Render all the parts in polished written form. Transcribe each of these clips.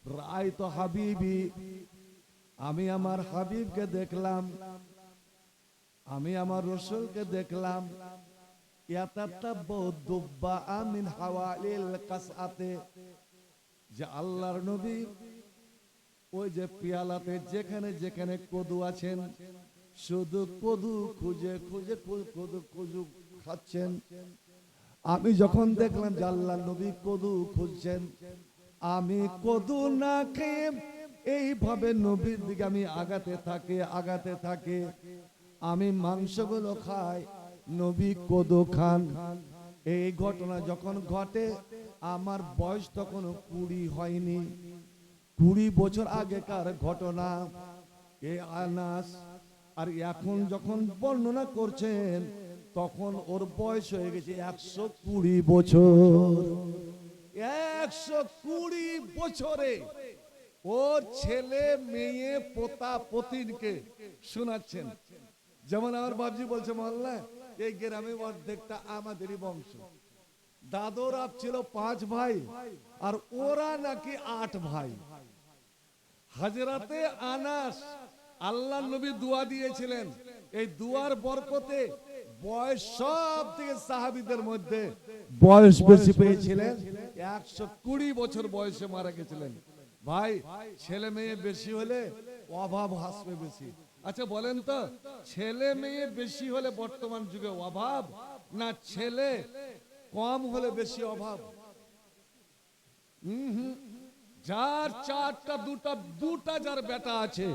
রাআইতু হাবিবি, আমি আমার হাবিবকে দেখলাম, আমি আমার রাসূলকে দেখলাম, ইয়াতাতাব্বাউ দুব্বা মিন হাওয়ালিল কাসআতে, যে আল্লাহর নবী ওই যে পেয়ালাতে যেখানে যেখানে কদু আছেন শুধু কদু খুঁজে খুঁজে কদু খাচ্ছেন। আমি যখন দেখলাম যে আল্লাহর নবী কদু খুঁজছেন, আমি কদু না খেয়ে এইভাবে নবীর দিকে আমি আগাতে থাকে। আমি মাংসগুলো খাই, নবী কদু খান। এই ঘটনা যখন ঘটে, আমার বয়স তখন 20 হয়নি, 20 বছর আগেকার ঘটনা। এ আনাস আর এখন যখন বর্ণনা করছেন, তখন ওর বয়স হয়ে গেছে 120 বছর। 120 বছরে ওর ছেলে মেয়ে পোতা পতিনকে শোনাচ্ছেন। যেমন আমার বাবজি বলছে, মোল্লা এই গ্রামে অর্ধেকটা আমাদেরই বংশ। দাদুর ছিল 5 ভাই, আর ওরা নাকি 8 ভাই। হযরতে আনাস আল্লাহ নবী দোয়া দিয়েছিলেন, এই দুয়ার বরকতে বয়স সব থেকে সাহাবীদের মধ্যে বয়স বেশি পেয়েছিলেন। 120 বছর বয়সে মারা গেছিলেন। ভাই, ছেলে মেয়ে বেশি হলে অভাব হাসবে বেশি। আচ্ছা বলেন তো, ছেলে মেয়ে বেশি হলে বর্তমান যুগে অভাব, না ছেলে কম হলে বেশি অভাব? যার 4টা 2টা যার বেটা আছে,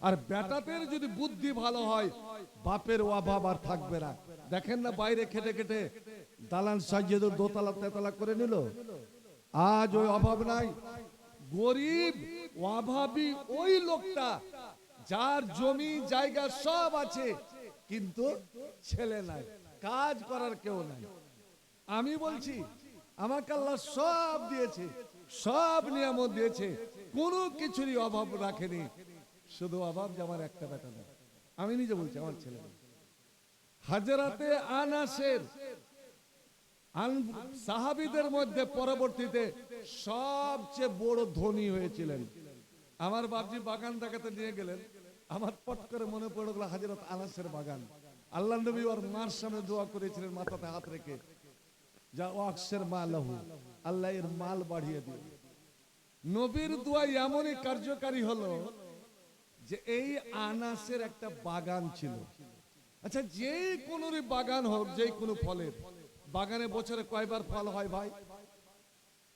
আর বেটাদের যদি বুদ্ধি ভালো হয়, বাপের অভাব আর থাকবে না। দেখেন না বাইরে খেটে খেটে দালান সাজিয়ে দোতলা তেতলা করে নিল, আজ ওই অভাব নাই। গরিব অভাবী ওই লোকটা যার জমি জায়গা সব আছে, কিন্তু ছেলে নাই, কাজ করার কেউ নাই। আমি বলছি, আমাকে আল্লাহ সব দিয়েছে, সব নিয়ামত দিয়েছে, কোনো কিছুরই অভাব রাখেনি। শুধু অভাব যে আমার একটা বেটা নেই। আমি নিজে বলছি, আমার ছেলে নেই। হযরতে আনাসের সাহাবীদের মধ্যে পরবর্তীতে সবচেয়ে বড় ধনী হয়েছিলেন। আমার বাপজি বাগান দেখাতে নিয়ে গেলেন, আমার পট করে মনে পড়ে গেল হযরত আনাসের বাগান। আল্লাহ নবী ওর মার সামনে দোয়া করেছিলেন, মাথাতে হাত রেখে, যা ওয়াকসের মালাহু, আল্লাহ এর মাল বাড়িয়ে দিও। নবীর দোয়া এমনই কার্যকারী হলো যে এই আনাসের একটা বাগান ছিল। আচ্ছা, যে কোনো বাগান হোক, যে কোনো ফলের বাগানে বছরে কয়বার ফল হয় ভাই?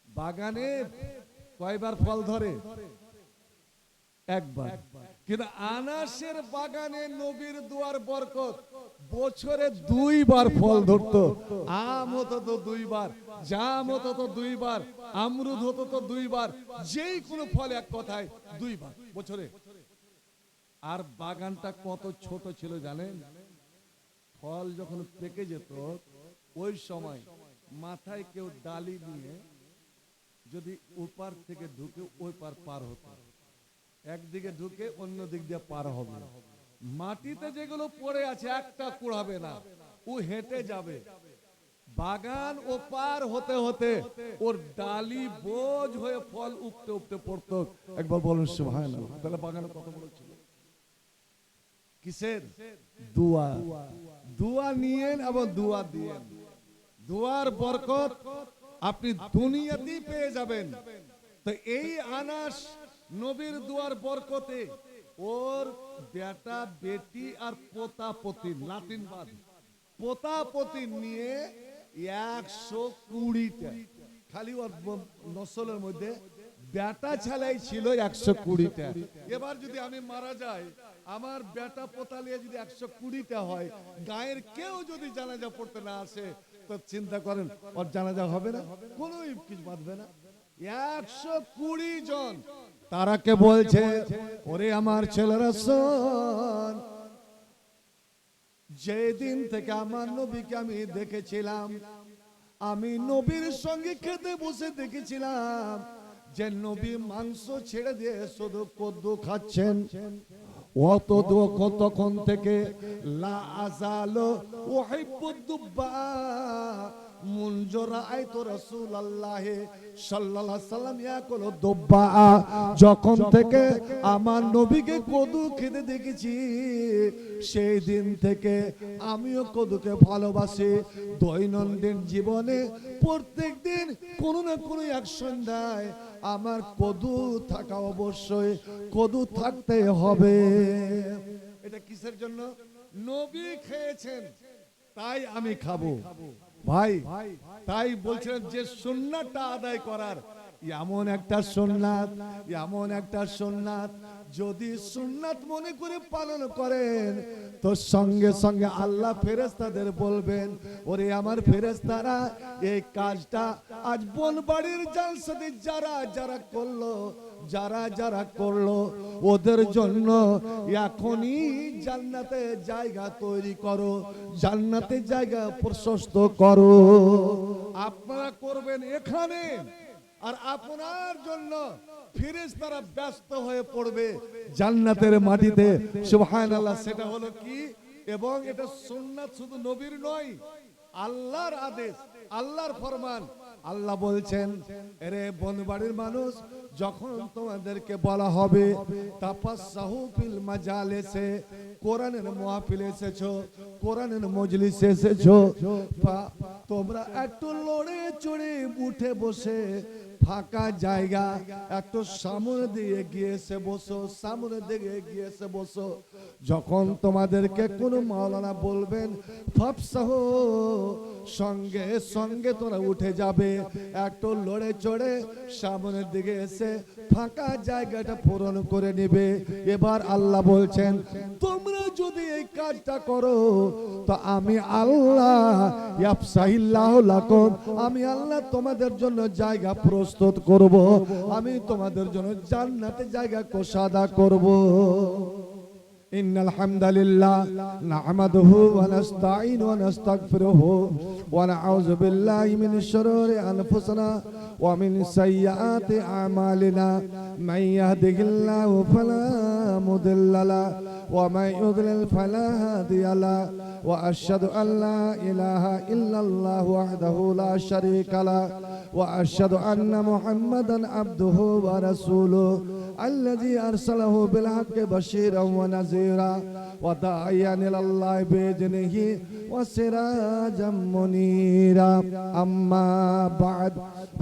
বাগানে কয়বার ফল ধরে? একবার। কিন্তু আনাসের বাগানে নবীর দুয়ার বরকত বছরে 2 বার ফল ধরতো। আম হতো তো 2 বার, জাম হতো তো 2 বার, আমরুদ হতো তো 2 বার, যেই কোনো ফল এক কথায় 2 বার বছরে। আর বাগানটা কত ছোট ছিল জানেন? ফল যখন পেকে যেত, ওই সময় মাথায় কেউ ডালি নিয়ে যদি ওপার থেকে ঢুকে ওই পার হতো, একদিকে ঢুকে অন্য দিক দিয়ে পার হবে। মাটিতে যেগুলো পড়ে আছে একটা কুড়াবে না, ও হেঁটে যাবে। বাগান ওপার হতে হতে ওর ডালি বোঝ হয়ে ফল উপটে উপটে পড়তো। একবার বলুন সুবহানাল্লাহ। তাহলে বাগানে কত বড় ছিল। কিসের? দোয়া। দোয়া নিয়েন এবং দোয়া দিয়েন। দোয়ার বরকত আপনি দুনিয়াতেই পেয়ে যাবেন। তো এই আনাস নবীর দোয়ার বরকতে ওর বেটা বেটি আর পোতা পতি, লাতিন বাদ, পোতা পতি নিয়ে 120টা, খালি ওর নসলের মধ্যে বেটা ছেলাই ছিল 120টা। এবার যদি আমি মারা যাই, আমার বেটা পোতা নিয়ে যদি 120টা হয়, গায়ের কেউ যদি জানাজা পড়তে না আসে, তো চিন্তা করেন ওর জানাজা হবে না, কোনো কিছু বাঁধবে না। 120 জন। তারাকে বলছে, ওরে আমার ছেলেরা শোন, যেদিন থেকে আমার নবীকে আমি দেখেছিলাম, আমি নবীর সঙ্গে খেতে বসে দেখেছিলাম যে নবী মাংস ছেড়ে দিয়ে শুধু কদ্দু খাচ্ছেন। অত দুঃখ তখন থেকে লা আযালু উহিব্বুদ দুব্বা মুনজু রাআইতু রাসূলুল্লাহ সাল্লাল্লাহু আলাইহি সাল্লাম ইয়াকুলু দুব্বা, যখন থেকে আমার নবীকে কদু খেতে দেখেছি সেই দিন থেকে আমিও কদুকে ভালোবাসি। দৈনন্দিন জীবনে প্রত্যেক দিন কোনো না কোনো এক সন্ধ্যায় আমার কদু থাকা অবশ্যই, কদু থাকতে হবে। এটা কিসের জন্য? নবী খেয়েছেন তাই আমি খাবো ভাই। তাই বলছিলেন যে সুন্নাতটা আদায় করার, এমন একটা সুন্নাত, এমন একটা সুন্নাত যদি সুন্নাত মনে করে পালন করেন তো সঙ্গে সঙ্গে আল্লাহ ফেরেশতাদের বলবেন, ওরে আমার ফেরেশতারা এই কাজটা আজ বনবাড়ির জালসাতে যারা যারা করলো, যারা যারা করলো ওদের জন্য এখনই জান্নাতে জায়গা তৈরি করো, জান্নাতে জায়গা প্রশস্ত করো। আপনারা করবেন এখানে, আর আপনার জন্য ফেরেশতারা ব্যস্ত হয়ে পড়বে জান্নাতের মাটিতে। সুবহানাল্লাহ। সেটা হলো কি? এবং এটা সুন্নাত শুধু নবীর নয়, আল্লাহর আদেশ, আল্লাহর ফরমান। আল্লাহ বলছেন, এরে বনবাড়ির মানুষ, যখন তোমাদেরকে বলা হবে তাফাসসাহু ফিল মাজালিসে, কোরআনের মাহফিলে এসেছো, কোরআনের মজলিসে এসেছো, তোমরা একটু লড়ে চড়ে উঠে বসে ফাঁকা জায়গা একটু সামনে দিয়ে গিয়েছে বসো, সামনে দিকে গিয়েছে বসো। যখন তোমাদেরকে কোনো মাওলানা বলবেন ফাফসাহু, সঙ্গে সঙ্গে তোমরা উঠে যাবে, একটু লড়ে চড়ে সামনের দিকে এসে ফাঁকা জায়গাটা পূরণ করে নেবে। এবার আল্লাহ বলছেন, তোমরা যদি এই কাজটা করো তো আমি আল্লাহ ইয়াফসাহিল্লাহু লাকুম, আমি আল্লাহ তোমাদের জন্য জায়গা প্রস্তুত করব, আমি তোমাদের জন্য জান্নাতে জায়গা কোষাদা করব। ইন্নাল হামদালিল্লাহ নাহমাদুহু ওয়া নাস্তাঈনু ওয়া নাস্তাগফিরুহু ওয়া নাউযু বিল্লাহি মিন শুরুরি আনফুসিনা ওয়া মিন সাইয়্যাতি আমালিনা মান ইয়াহদিহিল্লাহু ফালা মুদিল্লা লাহু ওয়া মান ইউদ্লিল ফালা হাদিয়া লাহু ওয়া আশহাদু আল লা ইলাহা ইল্লাল্লাহু ওয়াহদাহু লা শারীকা লাহু ওয়া আশহাদু আন্না মুহাম্মাদান আবদুহু ওয়া রাসূলুহু الذي أرسله بالحق بشيرا ونذيرا وداعيا إلى الله بإذنه وسراجا منيرا أما بعد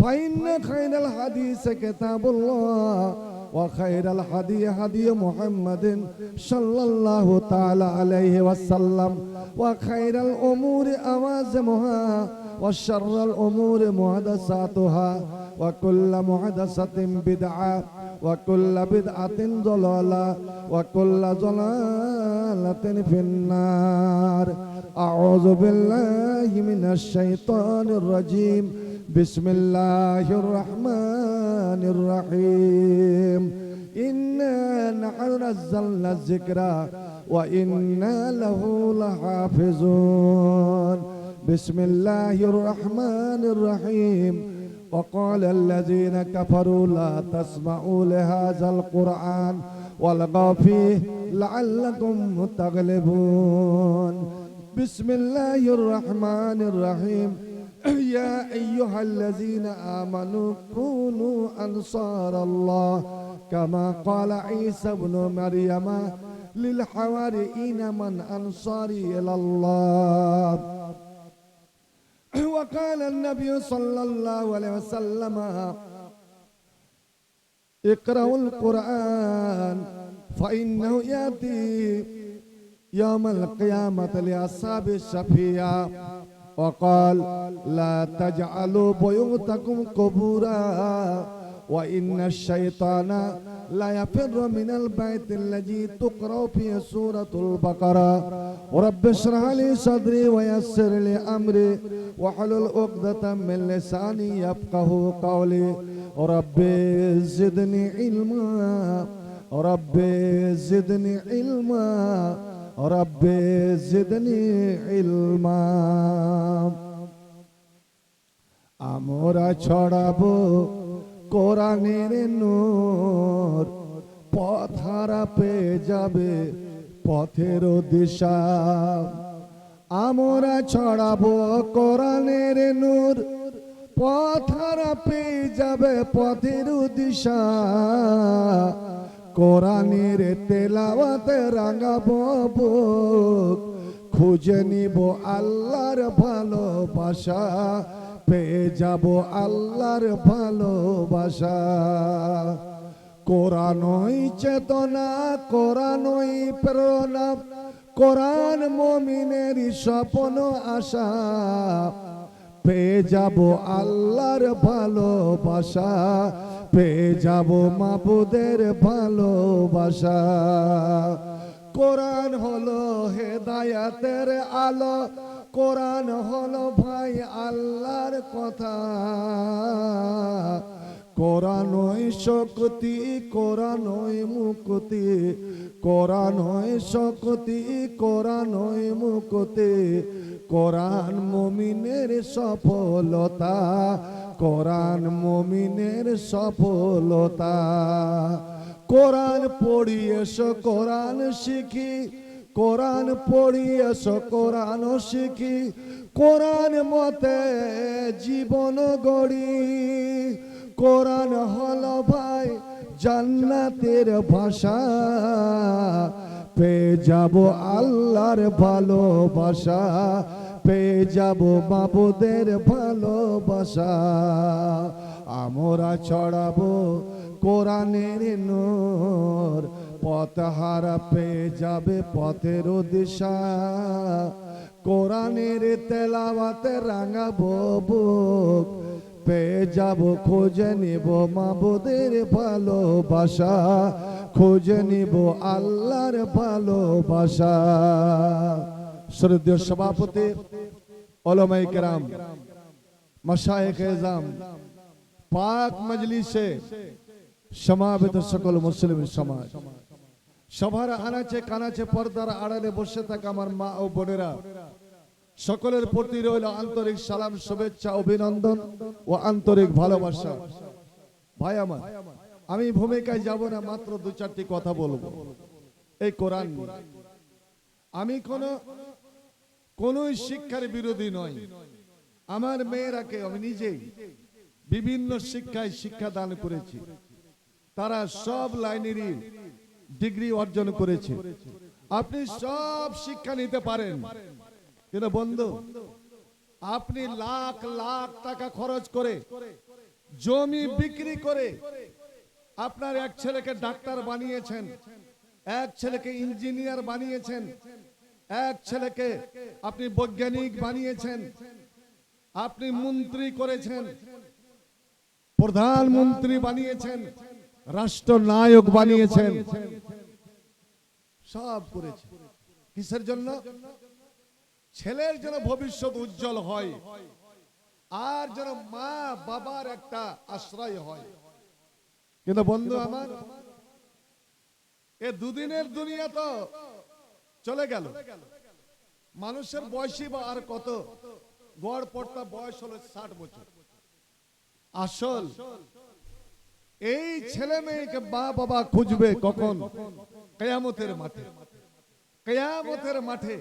فإن خير الحديث كتاب الله وخير الهدي هدي محمد صلى الله تعالى عليه وسلم وخير الأمور أوازمها وشر الأمور محدثاتها وكل محدثة بدعة وكل بدعة ضلالة وكل ضلالة في النار. أعوذ بالله من الشيطان الرجيم. بسم الله الرحمن الرحيم. إنا نحن نزلنا الذكر وإنا له لحافظون. بسم الله الرحمن الرحيم. وقال الذين كفروا لا تسمعوا لهذا القرآن والغوا فيه لعلكم تغلبون. بسم الله الرحمن الرحيم. يا أيها الذين آمنوا كونوا أنصار الله كما قال عيسى ابن مريم للحواريين من أنصاري إلى الله. وقال النبي صلى الله عليه وسلم اقرأوا القرآن فإنه يأتي يوم القيامة لأصحاب الشفيع. وقال لا تجعلوا بيوتكم قبورا وإن الشيطان لا يفر من البيت الذي تقرأ فيه سورة البقرة. رب اشرح لي صدري ويسر لي أمري واحلل عقدة من لساني يفقه قولي. رب زدني علما، رب زدني علما، رب زدني علما. আমরা ছড়াবো কোরআনের নূর, পথ হারা পেয়ে যাবে পথের দিশা। আমরা ছড়াবো কোরআনের নূর, পথ হারা পেয়ে যাবে পথের দিশা। কোরআনের তেলাওয়াতে রাঙাবো বুক, খুঁজে নিব আল্লাহর ভালোবাসা, পেয়ে যাব আল্লাহর ভালোবাসা। কোরআনই চেতনা, কোরআনই প্রেরণা, কোরআন মুমিনের স্বপ্ন আশা, পেয়ে যাব আল্লাহর ভালোবাসা, পেয়ে যাব মাবুদের ভালোবাসা। কোরআন হলো হেদায়াতের আলো, কোরআন হলো ভাই আল্লাহর কথা। কোরআনই শক্তি, কোরআনই মুক্তি, কোরআনই শক্তি, কোরআনই মুক্তি। কোরআন মুমিনের সফলতা, কোরআন মুমিনের সফলতা। কোরআন পড়ি এসো কোরআন শিখি, কোরআন পড়ি এসো কোরআন শিখি, কোরআন মতে জীবন গড়ি। কোরআন হলো ভাই জান্নাতের ভাষা, পেয়ে যাব আল্লাহর ভালোবাসা, পেয়ে যাব মাবুদের ভালোবাসা। আমরা ছড়াবো কোরআনের নূর, পথ হারা পেয়ে যাবে পথের দিশা। কোরআনের তেলাওয়াতে রাঙাবো বুক, পেয়ে যাব খুঁজে নিব মাবুদের ভালোবাসা, খুঁজে নিব আল্লাহর ভালোবাসা। শ্রদ্ধেয় সভাপতি, ওলামায়ে কেরাম, মাশায়েখে এজাম, পাক মজলিসে সমাবেত সকল মুসলিম সমাজ, সবার আনাচে কানাচে পর্দার আড়ালে বসে থাকা আমার মা ও বোনেরা, সকলের প্রতি রইল আন্তরিক সালাম, শুভেচ্ছা, অভিনন্দন ও আন্তরিক ভালোবাসা। ভাই আমার, আমি ভূমিকায় যাব না, মাত্র দু চারটি কথা বলবো এই কোরআন নিয়ে। আমি কোন শিক্ষার বিরোধী নই। আমার মেয়েরাকে আমি নিজেই বিভিন্ন শিক্ষায় শিক্ষা দান করেছি, তারা সব লাইনেরই ডিগ্রি অর্জন করেছে। আপনি সব শিক্ষা নিতে পারেন, কিন্তু বন্ধু, আপনি লাখ লাখ টাকা খরচ করে জমি বিক্রি করে আপনার এক ছেলেকে ডাক্তার বানিয়েছেন, এক ছেলেকে ইঞ্জিনিয়ার বানিয়েছেন, এক ছেলেকে আপনি বৈজ্ঞানিক বানিয়েছেন, আপনি মন্ত্রী করেছেন, প্রধানমন্ত্রী বানিয়েছেন, রাষ্ট্রনায়ক বানিয়েছেন, সব করেছেন। কিসের জন্য? ছেলের যেন ভবিষ্যৎ উজ্জ্বল হয়, আর যেন মা বাবার একটা আশ্রয় হয়। কিন্তু বন্ধু আমার, এ দুদিনের দুনিয়া তো চলে গেল। মানুষের বয়সী বা আর কত, গড় পড়তা বয়স হলো 60 বছর। আসল এই ছেলে মেয়েকে মা বাবা খুঁজবে কখন? কিয়ামতের মাঠে। কিয়ামতের মাঠে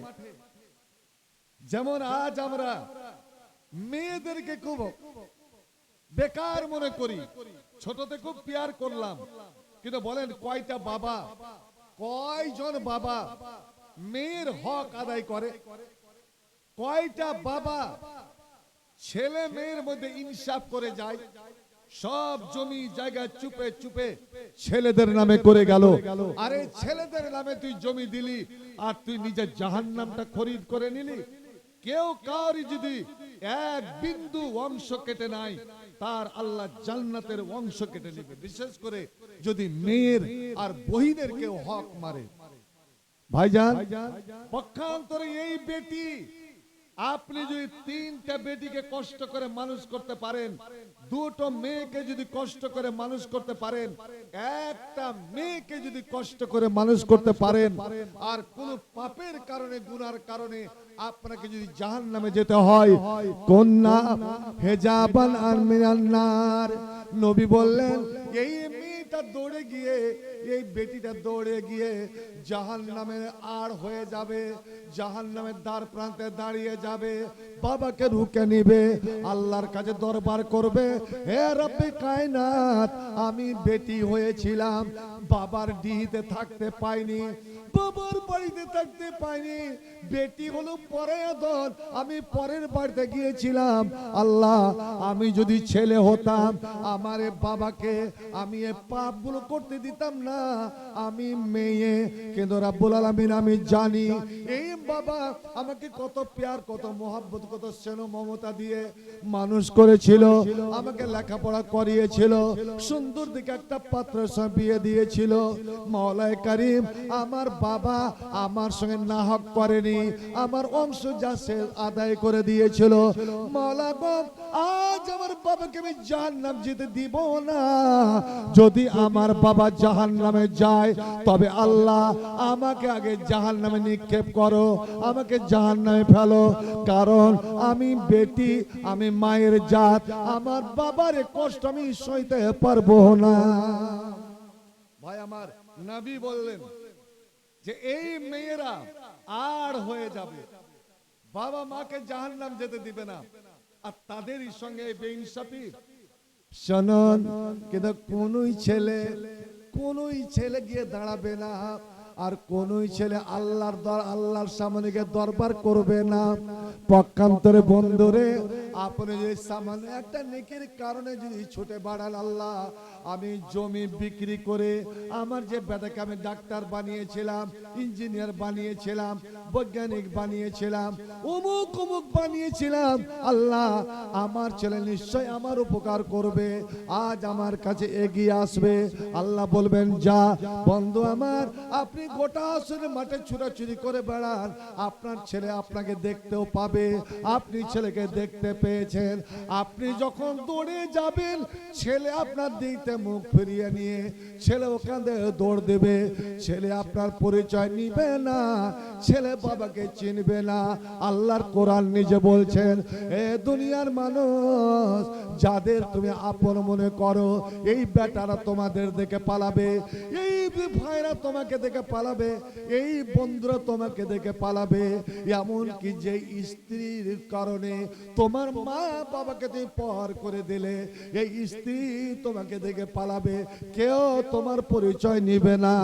যেমন আজ আমরা মেয়েদেরকে খুব বেকার মনে করি, ছোটতে খুব প্যার করলাম, কিন্তু বলেন কয়টা বাবা, কয়জন বাবা মেয়ের হক আদায় করে? কয়টা বাবা ছেলে মেয়ের মধ্যে ইনসাফ করে যায়? সব জমি জায়গা চুপে চুপে ছেলেদের নামে করে গেল। আরে ছেলেদের নামে তুই জমি দিলি, আর তুই নিজের জাহান্নামটা খরিদ করে নিলি। কেউ কারি যদি এক বিন্দু অংশ কেটে নাই, তার আল্লাহ জান্নাতের অংশ কেটে নেবে। বিশেষ করে যদি মেয়ের আর বহিনের কেউ হক মারে। ভাইজান, পক্ষান্তরে এই বেটি, আপনি যদি 3টা বেটিকে কষ্ট করে মানুষ করতে পারেন, 2টো মেয়েকে যদি কষ্ট করে মানুষ করতে পারেন, একটা মেয়েকে যদি কষ্ট করে মানুষ করতে পারেন, আর কোন পাপের কারণে, গুনার কারণে আপনাকে যদি জাহান্নামে যেতে হয়, কন্যা হেজাবান আর মিনান নার, নবী বললেন এই মেয়েটা এইটা দৌড়ে গিয়ে, এই বেটিটা দৌড়ে গিয়ে জাহান্নামে আড় হয়ে যাবে, জাহান্নামের দ্বার প্রান্তে দাঁড়িয়ে যাবে, বাবাকে রুকে নিবে, আল্লাহর কাছে দরবার করবে, হে রব্বে কায়নাত, আমি বেটি হয়েছিলাম, বাবার ডিহিতে থাকতে পাইনি, বাবার বাড়িতে থাকতে পাইনি, বেটি হলো পরের দল, আমি পরের বাড়িতে গিয়েছিলাম, আল্লাহ আমি যদি ছেলে হতাম আমার বাবাকে আমি এ পাপগুলো করতে দিতাম না, আমি মেয়ে, কিন্তু রাব্বুল আলামিন আমি জানি এই বাবা আমাকে কত প্যার, কত মোহাব্বত, কত স্নেহ মমতা দিয়ে মানুষ করেছিল, আমাকে লেখাপড়া করিয়েছিল, সুন্দর দিকে একটা পাত্রের সঙ্গে বিয়ে দিয়েছিল, মাওলায়ে কারীম আমার বাবা আমার সঙ্গে নাহক করেনি, আমার অংশ যা সে আদায় করে দিয়েছিল, মাওলা গো আজ আমার বাবাকে আমি জাহান্নাম যেতে দিব না, যদি আমার বাবা জাহান্নামে যায় তবে আল্লাহ আমাকে আগে জাহান্নামে নিক্ষেপ করো, আমাকে জাহান্নামে ফেলো, কারণ আমি বেটি, আমি মায়ের জাত, আমার বাবার কষ্ট আমি সইতে পারবো না। ভাই আমার নবী বললেন যে এই মেয়েরা আর হয়ে যাবে, বাবা মাকে জাহান্নাম যেতে দিবে না, আর তাদেরই সঙ্গে বেইনসাফি। শুনুন, কিন্তু কোনই ছেলে গিয়ে দাঁড়াবে না, আর কোনই ছেলে আল্লাহর সামনে গিয়ে দরবার করবে না। পক্ষান্তরে বন্ধুরে, আপনি যদি সামান্য একটা নেকির কারণে যদি ছুটে বাড়ান, আল্লাহ আমি জমি বিক্রি করে আমার যে বেটাকে আমি ডাক্তার বানিয়েছিলাম, ইঞ্জিনিয়ার বানিয়েছিলাম, বৈজ্ঞানিক বানিয়েছিলাম, অমুক অমুক বানিয়েছিলাম, আল্লাহ আমার ছেলে নিশ্চয় আমার উপকার করবে, আজ আমার কাছে এগিয়ে আসবে, আল্লাহ বলবেন যা বন্ধু আমার, আপনি গোটা আসরে মাঠে ছুটাছুটি করে বেড়ান, আপনার ছেলে আপনাকে দেখতেও পাবে, আপনি ছেলেকে দেখতে পেয়েছেন, আপনি যখন দৌড়ে যাবেন ছেলে আপনার দিকে মুখ ফিরিয়ে নিয়ে ছেলে ওখান থেকে দৌড় দেবে, ছেলে আপনার পরিচয় নিবে না, ছেলে বাবাকে চিনবে না। আল্লাহর কোরআন নিজে বলছেন, এ দুনিয়ার মানুষ যাদের তুমি আপন মনে করো, এই বেটারা তোমাদের দেখে পালাবে, এই ভাইরা তোমাকে দেখে পালাবে, এই বন্ধুরা তোমাকে দেখে পালাবে, এমনকি যে স্ত্রীর কারণে তোমার মা বাবাকে তুমি পর করে দিলে, এই স্ত্রী তোমাকে দেখে পালাবে, কেউ তোমার পরিচয় নিবে না।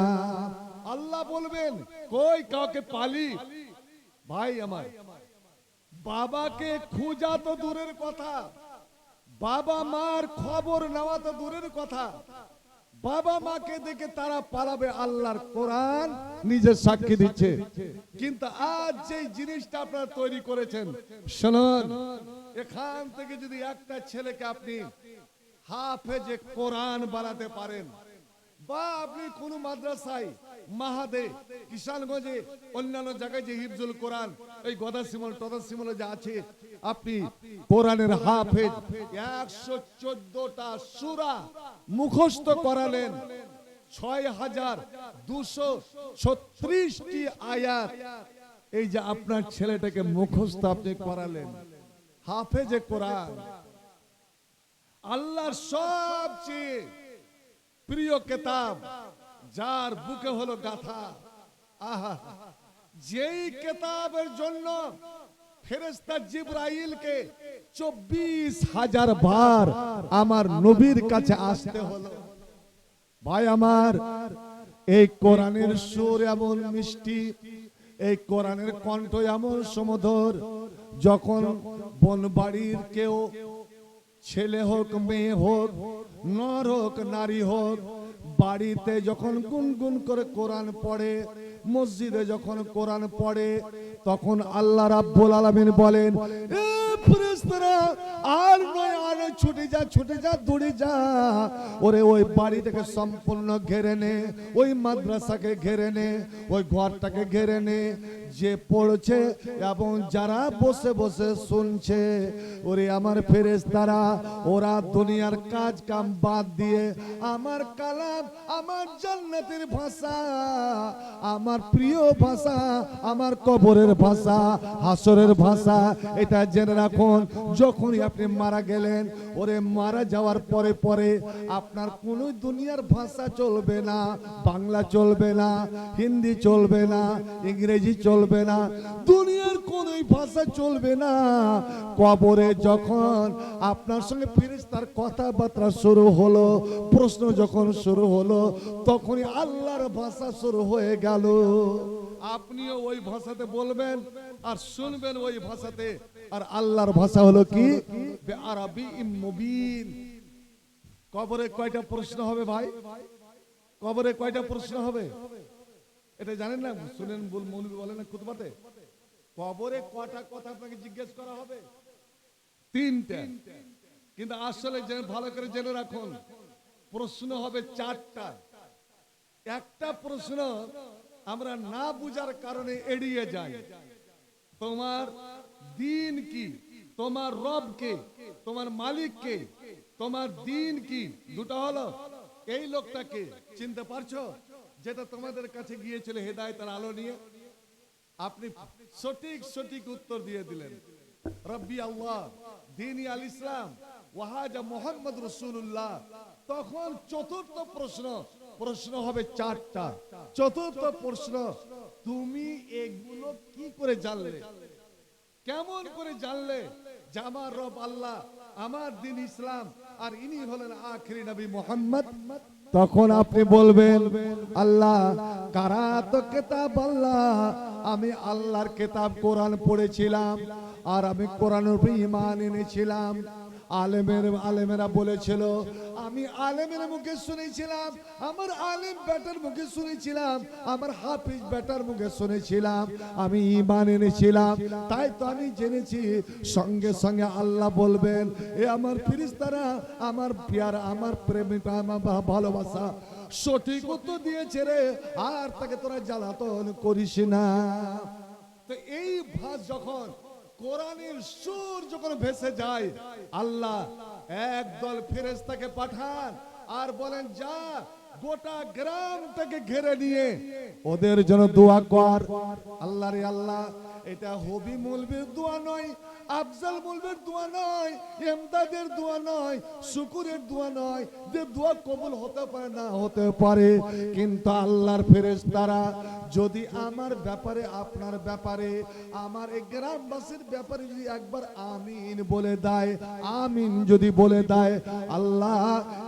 আল্লাহ বলবেন কই কাউকে পালি? ভাই আমার, বাবাকে খোঁজা তো দূরের কথা, বাবা মার খবর নেওয়া তো দূরের কথা, বাবা মাকে দেখে তারা পালাবে, আল্লাহর কোরআন নিজে সাক্ষী দিচ্ছে। কিন্তু আজ যে জিনিসটা আপনারা তৈরি করেছেন, শুনুন, এখান থেকে যদি একটা ছেলেকে আপনি হাফেজে কোরআন বানাতে পারেন, বা আপনি কোন মাদ্রাসায়, মাহাদে, কিষানগঞ্জে, অন্যান্য জায়গায় যে হিফজুল কোরআন, এই গদাসিমল টদাসিমল যা আছে, আপনি কোরআনের হাফেজ 114টা সূরা মুখস্থ করালেন, 6236টি আয়াত, এই যে আপনার ছেলেটাকে মুখস্থ আপনি করালেন, হাফেজে কোরআন, আল্লাহর সবচেয়ে প্রিয় কিতাব, যার বুকে হলো গাথা, আহা, যেই কিতাবের জন্য ফেরেশতা জিবরাইলকে 24,000 বার আমার নবীর কাছে আসতে হলো। ভাই আমার, এই কোরআনের সুর এমন মিষ্টি, এই কোরআনের কণ্ঠ এমন সুমধুর, যখন বনবাড়ির কেউ, ছেলে হোক মেয়ে হোক, নর হোক নারী হোক, বাড়িতে যখন গুনগুন করে কোরআন পড়ে, মসজিদে যখন কোরআন পড়ে, তখন আল্লাহ রাব্বুল আলামিন বলেন, এ ফেরেশতারা, আর নয়, আর ছুটে যা, ছুটে যা, দৌড়ে যা, ওরে ওই বাড়িটাকে সম্পূর্ণ ঘেরে নে, ওই মাদ্রাসাকে ঘেরে নে, ওই ঘরটাকে ঘেরে নে, যে পড়ছে এবং যারা বসে বসে শুনছে, ওরে আমার ফেরেশতারা, ওরা দুনিয়ার কাজ কাম বাদ দিয়ে আমার কালাম, আমার জান্নাতের ভাষা, আমার প্রিয় ভাষা, আমার কবরের ভাষা, হাসরের ভাষা, এটা জেনে রাখুন, যখনই আপনি মারা গেলেন ওরে মারা যাওয়ার পরে পরে আপনার কোন দুনিয়ার ভাষা চলবে না, বাংলা চলবে না, হিন্দি চলবে না, ইংরেজি চলবে না, দুনিয়ার কোন ভাষা চলবে না। কবরে যখন আপনার সঙ্গে ফেরেশতার কথাবার্তা শুরু হলো, প্রশ্ন যখন শুরু হলো, তখনই আল্লাহর ভাষা শুরু হয়ে গেল। আপনিও ওই ভাষাতে বলবেন আর শুনবেন ওই ভাষাতে। আর আল্লাহর ভাষা হলো কি? আরবি মুবিন। কবরে কয়টা প্রশ্ন হবে ভাই? কবরে কয়টা প্রশ্ন হবে এটা জানেন না? শুনেন, মৌলবী বলেন না খুতবাতে, কবরে কয়টা কথা আপনাকে জিজ্ঞেস করা হবে? 3টা। কিন্তু আসলে ভালো করে জেনে রাখুন, প্রশ্ন হবে 4টা। একটা প্রশ্ন আমরা না বুঝার কারণে এড়িয়ে যাই। তোমার দিন কি? তোমার রব কে? তোমার মালিক কে? তোমার দিন কি? দুটো হলো। এই লোকটাকে চিনতে পারছো, যেটা তোমাদের কাছে গিয়েছিল হেদায়েতের আলো নিয়ে? আপনি সঠিক সঠিক উত্তর দিয়ে দিলেন, রব্বি আল্লাহ, দীনি আল ইসলাম, ওয়াহাজা মুহাম্মদ রাসূলুল্লাহ। তখন চতুর্থ প্রশ্ন হবে 4টা। চতুর্থ প্রশ্ন, তুমি এগুলো কি করে জানলে? কেমন করে জানলে যে আমার রব আল্লাহ, আমার দিন ইসলাম, আর ইনি হলেন আখিরি নবী মুহাম্মদ? তখন আপনি বলবেন, আল্লাহ কারাত কিতাব আল্লাহ, আমি আল্লাহর কিতাব কোরআন পড়েছিলাম আর আমি কোরআনের উপর ঈমান এনেছিলাম। আলেমেরা বলেছিল, আমি আলেমের মুখে শুনেছিলাম, আমার আলেম বেটার মুখে শুনেছিলাম, আমার হাফিজ বেটার মুখে শুনেছিলাম, আমি ঈমান এনেছিলাম। তাই তো আমি জেনেছি। সঙ্গে সঙ্গে আল্লাহ বলবেন, এ আমার ফেরেশতারা, আমার প্যার, আমার প্রেমিক, আমার ভালোবাসা সঠিক উত্তর দিয়েছে রে, আর তাকে তোরা জ্বালাতন করিস না। তো এই ভাষ যখন, কোরআনের সুর যখন ভেসে যায়, আল্লাহ একদল ফেরেশতাকে পাঠান আর বলেন, যা গোটা গ্রামটাকে ঘিরে নিয়ে ওদের জন্য দোয়া কর। আল্লাহ রে আল্লাহ, এটা হবি মৌলবীর দোয়া নয়, আফজাল মৌলবীর দোয়া নয়, এমদাদের দোয়া নয়, শুকুরের দোয়া নয়, যে দোয়া কবুল হতে পারে না হতে পারে। কিন্তু আল্লাহর ফেরেশতারা যদি আমার ব্যাপারে, আপনার ব্যাপারে, আমার এই গ্রামবাসীর ব্যাপারে যদি একবার আমিন বলে দেয়, আমিন যদি বলে দেয়, আল্লাহ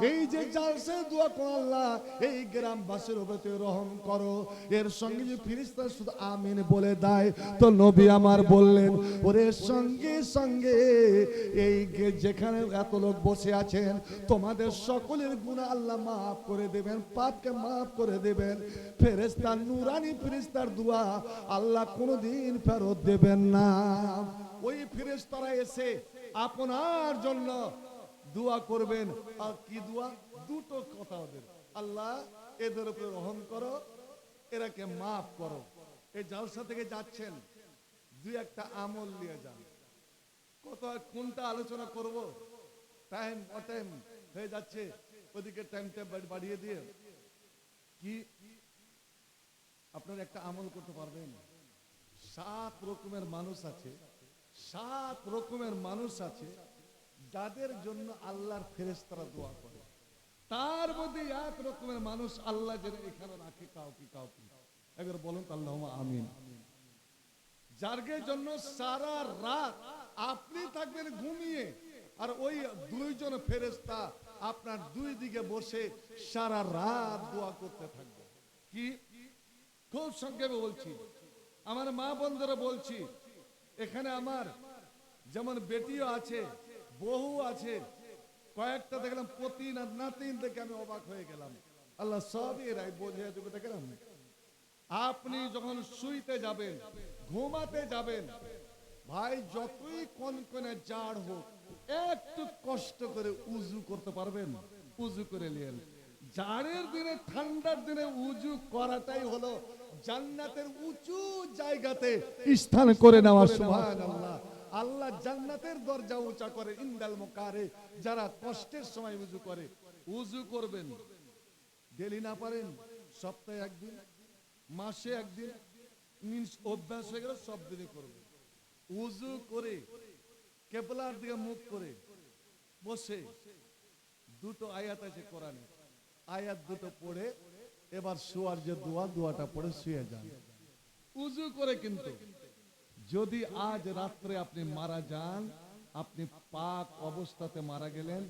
এই যে জালসে দোয়া করো, আল্লাহ এই গ্রামবাসীর উপরে রহম করো, এর সঙ্গে যে ফেরেশতা শুধু আমিন বলে দেয়, তো নবী আমার বললেন, ওরে সঙ্গে সঙ্গে এই যেখানে এত লোক বসে আছেন, তোমাদের সকলের গুনাহ আল্লাহ মাফ করে দেবেন, পাপকে মাফ করে দেবেন। ফেরেশতা, নূরানি ফেরেশতার দোয়া আল্লাহ কোনোদিন ফেরত দেবেন না। ওই ফেরেশতারা এসে আপনার জন্য দোয়া করবেন। আর কি দোয়া? দুটো কথা ওদের, আল্লাহ এদের উপরে রহম করো, এরাকে মাফ করো। এই জালসা থেকে যাচ্ছেন, দুই একটা আমল নিয়ে যান। কত কোনটা আলোচনা করব, টাইম অটাইম হয়ে যাচ্ছে, ওদিকে টাইমটা বাড়িয়ে দিয়ে কি আপনার একটা আমল করতে পারবেন? 7 রকমের মানুষ আছে, 7 রকমের মানুষ আছে যাদের জন্য আল্লাহর ফেরেশতারা দোয়া করে। তার মধ্যে 1 রকমের মানুষ আল্লাহ যেন এখানে রাখে কাউকে কাউকে। একবার বলুন আল্লাহুম্মা আমিন। যার জন্য সারা রাত আপনি থাকবেন ঘুমিয়ে, আর ওই 2 জন ফেরেশতা আপনার 2 দিকে বসে সারা রাত দোয়া করতে থাকবে। কি? খুব সংক্ষেপে বলছি, আমার মা বোনদেরও বলছি, এখানে আমার যেমন বেটিও আছে, বহু আছে, কয়েকটা দেখলাম পতি না নাতিন দেখে আমি অবাক হয়ে গেলাম। আল্লাহ সবই এরাই বোঝে দেখলাম। আপনি যখন শুইতে যাবেন, ঘুমাতে যাবেন, ভাই যতই কনকনে জাড় হোক, একটু কষ্ট করে উজু করতে পারবেন? উজু করে নিলেন। জাড়ের দিনে, ঠান্ডার দিনে উজু করাটাই হলো জান্নাতের উঁচু জায়গাতে স্থান করে নেওয়া। সুবহানাল্লাহ। আল্লাহ জান্নাতের দরজা উঁচা করে ইনদাল মুকারে, যারা কষ্টের সময় উজু করে। উজু করবেন, ডেলি না পারেন সপ্তাহে একদিন, মাসে একদিন, অভ্যাস হয়ে গেলে সব দিনই করবেন। উজু করে কেবলার দিকে মুখ করে বসে দুটো আয়াত আছে কোরআনে, আয়াত দুটো পড়ে এবার শোয়ার যে দোয়াটা পড়ে শুয়ে যান উজু করে। কিন্তু যদি আজ রাত্রে আপনি মারা যান, আপনি পাক অবস্থাতে মারা গেলেন,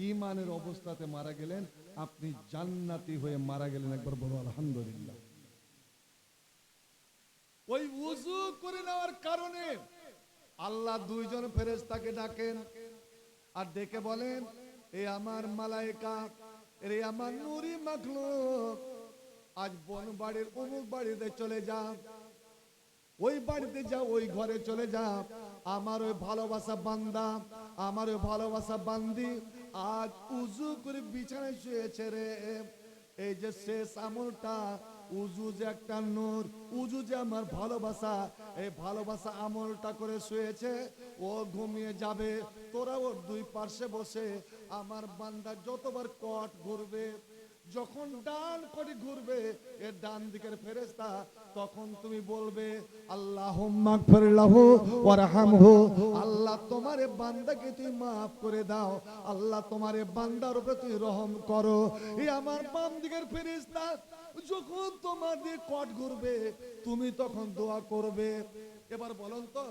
ঈমানের অবস্থাতে মারা গেলেন, আপনি জান্নাতি হয়ে মারা গেলেন। একবার বলো আলহামদুলিল্লাহ। ওই উজু করে নেওয়ার কারণে আল্লাহ দুইজন ফেরেশতাকে ডাকেন আর ডেকে বলেন, এ আমার মালায়েকা, এ আমার নূরি মাখলুক, আজ বন বাড়ির অমুক বাড়িতে চলে যা, ওই বাড়িতে যা, ওই ঘরে চলে যা, আমার ওই ভালোবাসা বান্দা, আমার ওই ভালোবাসা বান্দি আজ উজু করে বিছানায় শুয়েছে রে। এই যে শেষ আমলটা, উজু যে একটা নূর, উজু যে আমার ভালোবাসা, এই ভালোবাসা আমলটা করে শুয়েছে, ও ঘুমিয়ে যাবে। তোরা ওর দুই পাশে বসে আমার বান্দা যতবার কট ঘুরবে, যখন ডান করে ঘুরবে এর ডান দিকের ফেরেশতা, তখন তুমি বলবে আল্লাহুম্মা গফির লাহু ওয়ারহামহু, আল্লাহ তোমারে বান্দাকে তুই maaf করে দাও, আল্লাহ তোমারে বান্দার উপরে তুই রহম করো। এই আমার বাম দিকের ফেরেশতা যখন তোমার দিয়ে কট ঘুরবে তুমি তখন দোয়া করবে। এবার বলুন তো,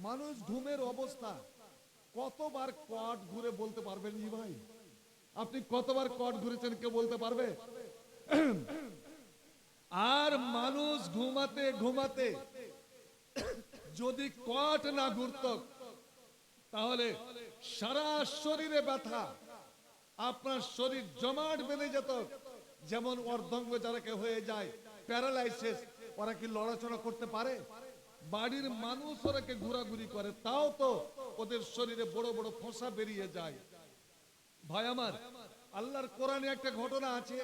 মানুষ ঘুমের অবস্থা কতবার কট ঘুরে বলতে পারবেন জি ভাই? আপনি কতবার কট ঘুরেছেন কেউ বলতে পারবে? আর মানুষ ঘুমাতে ঘুমাতে যদি কট না ঘুরত তাহলে সারা শরীরে ব্যথা, আপনার শরীর জমাট বেঁধে যেত। যেমন অর্ধাঙ্গ যারাকে হয়ে যায় প্যারালাইসিস, ওরা কি লড়াচড়া করতে পারে? বাড়ির মানুষ ওরাকে ঘোরাঘুরি করে, তাও তো ওদের শরীরে বড় বড় ফোঁসা বেরিয়ে যায়। ভাই আমার, আল্লাহর কোরআনে একটা ঘটনা আছে,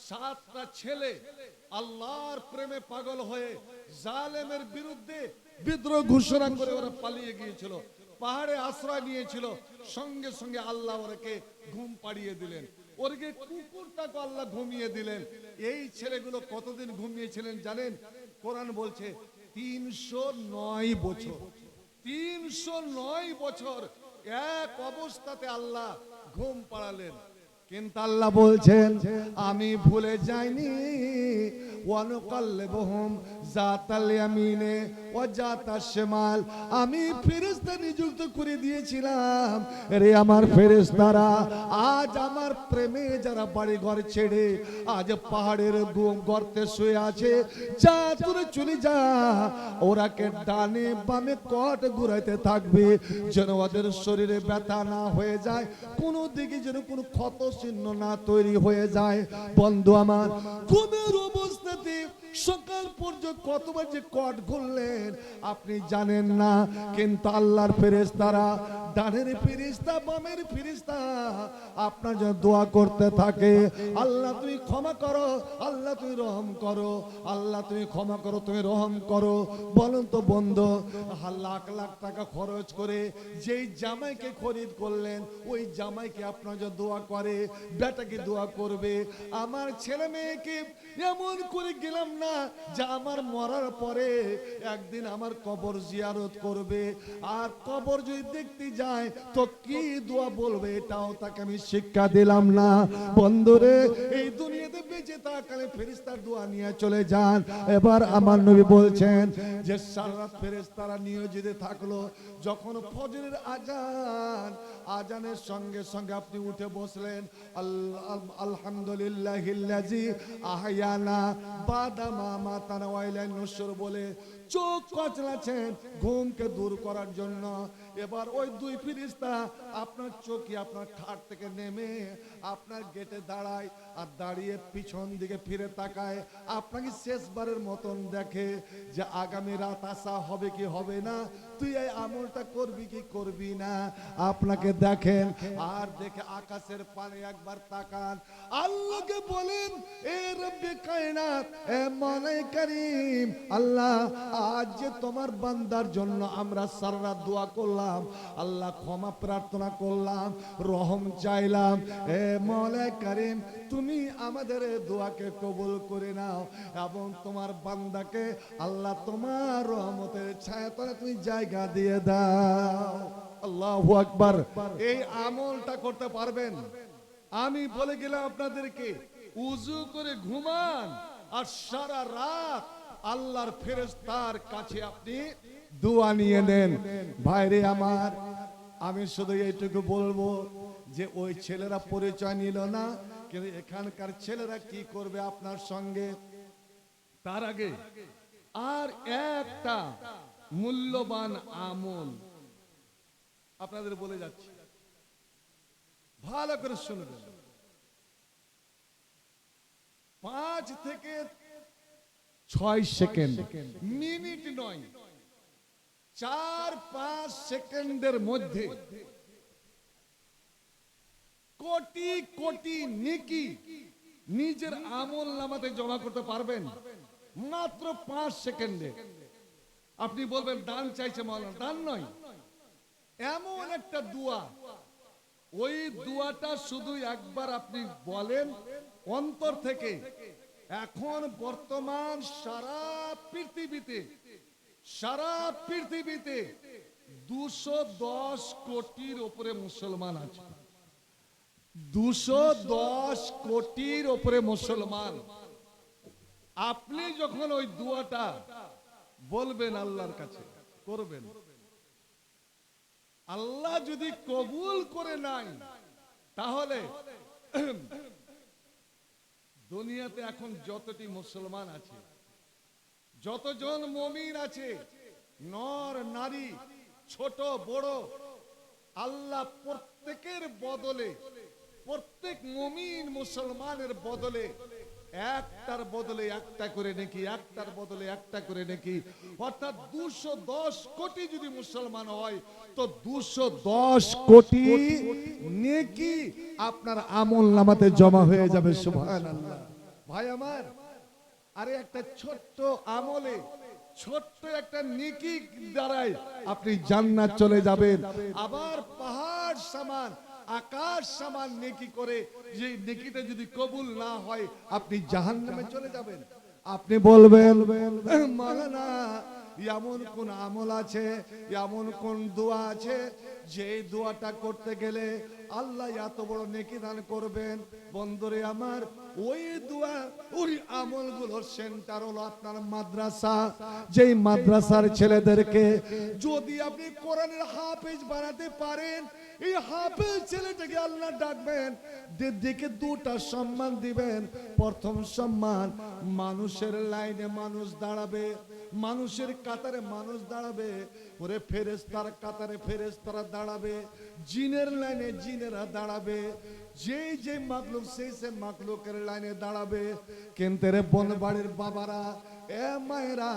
7টা ছেলে আল্লাহর প্রেমে পাগল হয়ে জালেমের বিরুদ্ধে বিদ্রোহ ঘোষণা করে ওরা পালিয়ে গিয়েছিল, পাহাড়ে আশ্রয় নিয়েছিল। সঙ্গে সঙ্গে আল্লাহ ওরাকে ঘুম পাড়িয়ে দিলেন, ওরকে কুকুরটাকে আল্লাহ ঘুমিয়ে দিলেন। এই ছেলেগুলো কতদিন ঘুমিয়েছিলেন জানেন? কোরআন বলছে 309 বছর। 309 বছর এক অবস্থাতে আল্লাহ ঘুম পাড়ালেন। কিন্তু আল্লাহ বলছেন আমি ভুলে যাইনি, ওয়ানুকাল্লিবুহুম যাতাল ইয়ামিনে ওয়া যাতাশ শিমাল, আমি ফেরেশতা নিযুক্ত করে দিয়েছিলাম রে আমার ফেরেশতারা। আজ আমার প্রেমে যারা বাড়ি ঘর ছেড়ে আজ পাহাড়ের গর্তে শুয়ে আছে, যা তুই চলে যা, ওরাকে ডানে বামে কট ঘুরাইতে থাকবে যেন ওদের শরীরে ব্যথা না হয়ে যায়, কোনো দিকে যেন কোনো ক্ষত চিহ্ন না তৈরি হয়ে যায়। বন্ধু আমার, ঘুমের অবস্থাতে সকাল পর্যন্ত কতবার যে কট ঘুরলেন আপনি জানেন না। কিন্তু আল্লাহর ফেরেশতারা, ডানের ফেরেশতা বামের ফেরেশতা আপনার জন্য দোয়া করতে থাকে, আল্লাহ তুমি ক্ষমা করো, আল্লাহ তুমি রহম করো, আল্লাহ তুমি ক্ষমা করো, তুমি রহম করো। বলুন তো বন্ধু, লাখ লাখ টাকা খরচ করে যেই জামাইকে খরিদ করলেন, ওই জামাইকে আপনার জন্য দোয়া করে, বেটাকে দোয়া করবে। আমার ছেলে মেয়েকে এমন করে গেলাম না যে আমার মরার পরে একদিন আমার কবর জিয়ারত করবে, আর কবর যদি দেখতে যায় তো কি দোয়া বলবে এটাও তাকে আমি শিক্ষা দিলাম না। বন্ধুরে, এই দুনিয়াতে বেঁচে থাকালে ফেরেশতার দোয়া নিয়ে চলে যান। এবার আমার নবী বলছেন যে সারা রাত ফেরেশতারা নিয়োজিত থাকলো, যখন ফজরের আজান, আজানের সঙ্গে সঙ্গে আপনি উঠে বসলেন, আলহামদুলিল্লাহিল্লাযী আহয়ানা বাদা মা মাতানা ওয়া ইলাইহিন নুশুর বলে চোখ কচলাচ্ছেন ঘুমকে দূর করার জন্য। এবার ওই দুই ফেরেশতা আপনার চোখে আপনার খাট থেকে নেমে আপনার গেটে দাঁড়ায়, আর দাঁড়িয়ে পিছন দিকে ফিরে তাকায়, আপনাকে শেষবারের মতন দেখে যে আগামী রাত আসা হবে কি হবে না, তুই এই আমলটা করবি কি করবি না। আপনাকে দেখেন আর দেখে আকাশের পানে একবার তাকান, আল্লাহকে বলেন এ রব্বে কায়নাত, এ মাওলাই কারীম, আল্লাহ আজ যে তোমার বান্দার জন্য আমরা সারা রাত দোয়া করলাম, আল্লাহ ক্ষমা প্রার্থনা করলাম, রহম চাইলাম, এ মাওলাই কারীম তুমি আমাদের দোয়াকে কবুল করে নাও এবং তোমার বান্দাকে আল্লাহ তোমার রহমতের ছায়াতলে তুমি জায়গা দিয়ে দাও। আল্লাহু আকবার। এই আমলটা করতে পারবেন। আমি বলে গেলাম আপনাদেরকে, উজু করে ঘুমান আর সারা রাত আল্লাহর ফেরেশতার কাছে আপনি দোয়া নিয়ে নেন। ভাইরে আমার, আমি শুধু এইটুকু বলবো যে ওই ছেলেরা পরিচয় নিল না, কিন্তু এখানকার ছেলেরা কি করবে আপনার সঙ্গে। তার আগে আর একটা মূল্যবান আমল আপনাদের বলে যাচ্ছি, ভালো করে শুনবেন। 5 থেকে 6 সেকেন্ড, মিনিট নয়, 4-5 সেকেন্ডের মধ্যে কোটি কোটি নেকি নিজের আমল নামাতে জমা করতে পারবেন মাত্র 5 সেকেন্ডে। আপনি বলবেন দান চাইছে মাওলানা, দান নয়, এমন একটা দোয়া, ওই দোয়াটা শুধু একবার আপনি বলেন অন্তর থেকে। এখন বর্তমান সারা পৃথিবীতে 210 কোটির উপরে মুসলমান আছে। 210 কোটির উপরে মুসলমান। আপনি যখন ওই দোয়াটা বলবেন আল্লাহর কাছে, করবেন, আল্লাহ যদি কবুল করে নাই, তাহলে দুনিয়াতে এখন যতটি মুসলমান আছে, যতজন মুমিন আছে, নর নারী ছোট বড়, আল্লাহ প্রত্যেকের বদলে, প্রত্যেক মুমিন মুসলমানের বদলে একটার বদলে একটা করে নেকি, একটার বদলে একটা করে নেকি, অর্থাৎ 210 কোটি যদি মুসলমান হয় তো 210 কোটি নেকি আপনার আমল নামাতে জমা হয়ে যাবে। সুবহানাল্লাহ। ভাই আমার, আরে একটা ছোট্ট আমলে, ছোট্ট একটা নেকি দ্বারাই আপনি জান্নাত চলে যাবেন। আবার পাহাড় সমান, আকাশ সমান নেকি করে যে নেকিটা যদি কবুল না হয় আপনি জাহান্নামে চলে যাবেন। আপনি বলবেন মাওলানা, এমন কোন আমল আছে, এমন কোন দোয়া আছে যে দোয়াটা করতে গেলে আল্লাহ এত বড় নেকি দান করবেন? বন্ধুরে আমার, ওই দোয়া, ওই আমলগুলোর সেন্টার হলো আপনার মাদ্রাসা। যেই মাদ্রাসার ছেলেদেরকে যদি আপনি কোরআনের হাফেজ বানাতে পারেন, এই হাফেজ ছেলেটাকে আল্লাহ ডাকবেন, দেখে দুটা সম্মান দিবেন। প্রথম সম্মান, মানুষের লাইনে মানুষ দাঁড়াবে, মানুষের কাতারে মানুষ দাঁড়াবে, ওরে ফেরেশতার কাতারে ফেরেশতারা দাঁড়াবে, জিনের লাইনে জিনেরা দাঁড়াবে, যে মাকলুক সে মাকলুকের লাইনে দাঁড়াবে। কিন্তু রে বনবাড়ির বাবারা, এ মায়েরা,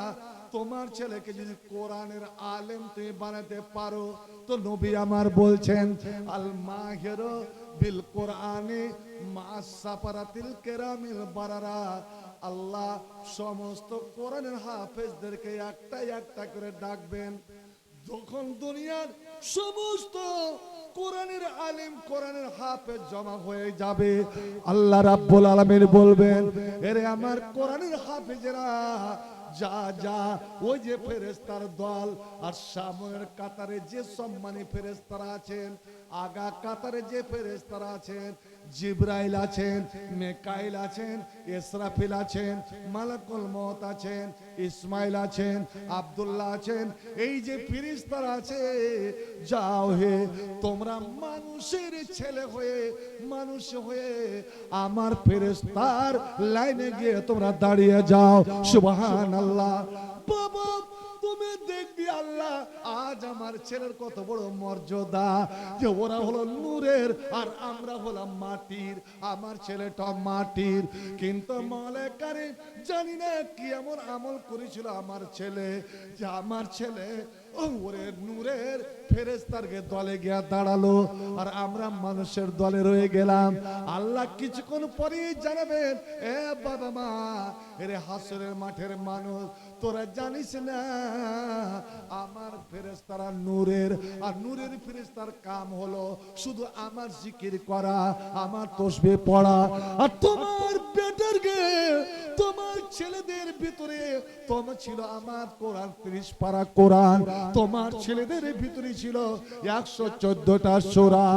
তোমার ছেলেকে যদি কোরআনের আলেম তুমি বানাতে পারো তো নবী আমার বলছেন, আল মাহিরু বিল কোরআনি মা সাফারাতিল কিরামিল বারারা। আল্লাহ সমস্ত কোরআনের হাফেজদেরকে একটা একটা করে ডাকবেন। যখন দুনিয়ার সমস্ত কোরআনের আলেম, কোরআনের হাফেজ জমা হয়ে যাবে, আল্লাহ রাব্বুল আলামিন বলবেন, এরে আমার কোরআনের হাফেজেরা, যা যা, ওই যে ফেরেশতার দল আর সামনের কাতারে যে সম্মানী ফেরেশতারা আছেন, আগা কাতারে যে ফেরেশতারা আছেন, জিবরাইল আছেন, মিকাইল আছেন, ইসরাফিল আছেন, মালাকুল মউত আছেন, ইসমাইল আছেন, আব্দুল্লাহ আছেন, এই যে ফেরেশতারা আছে, যাও হে তোমরা মানুষের ছেলে হয়ে, মানুষ হয়ে আমার ফেরেশতার লাইনে গিয়ে তোমরা দাঁড়িয়ে যাও। সুবহানাল্লাহ। বাবা, তুমি দেখবি আল্লাহ আজ আমার ছেলের কত বড় মর্যাদা, যে ওরা হলো নূরের আর আমরা হলাম মাটির, আমার ছেলেটা মাটির। কিন্তু মালায়েকারে জানি না কি এমন আমল করেছিল আমার ছেলে, যে আমার ছেলে ওরে নূরের ফেরেশতারকে দলে গিয়া দাঁড়ালো আর আমরা মানুষের দলে রয়ে গেলাম। আল্লাহ কিছুক্ষণ পরেই জানাবেন, এ বাবা মা, এরে হাসরের মাঠের মানুষ, তোরা জানিস না আমার ফেরেশতারা নূরের, আর নূরের ফেরেশতার কাম হলো শুধু আমার জিকির করা, আমার তাসবিহ পড়া। আর তোমার বেটারকে, তোমার ছেলেদের ভিতরে তোমার ছিল আমার কোরআন 30 পারা কোরআন, তোমার ছেলেদের ভিতরে ছিল 114টা সূরা,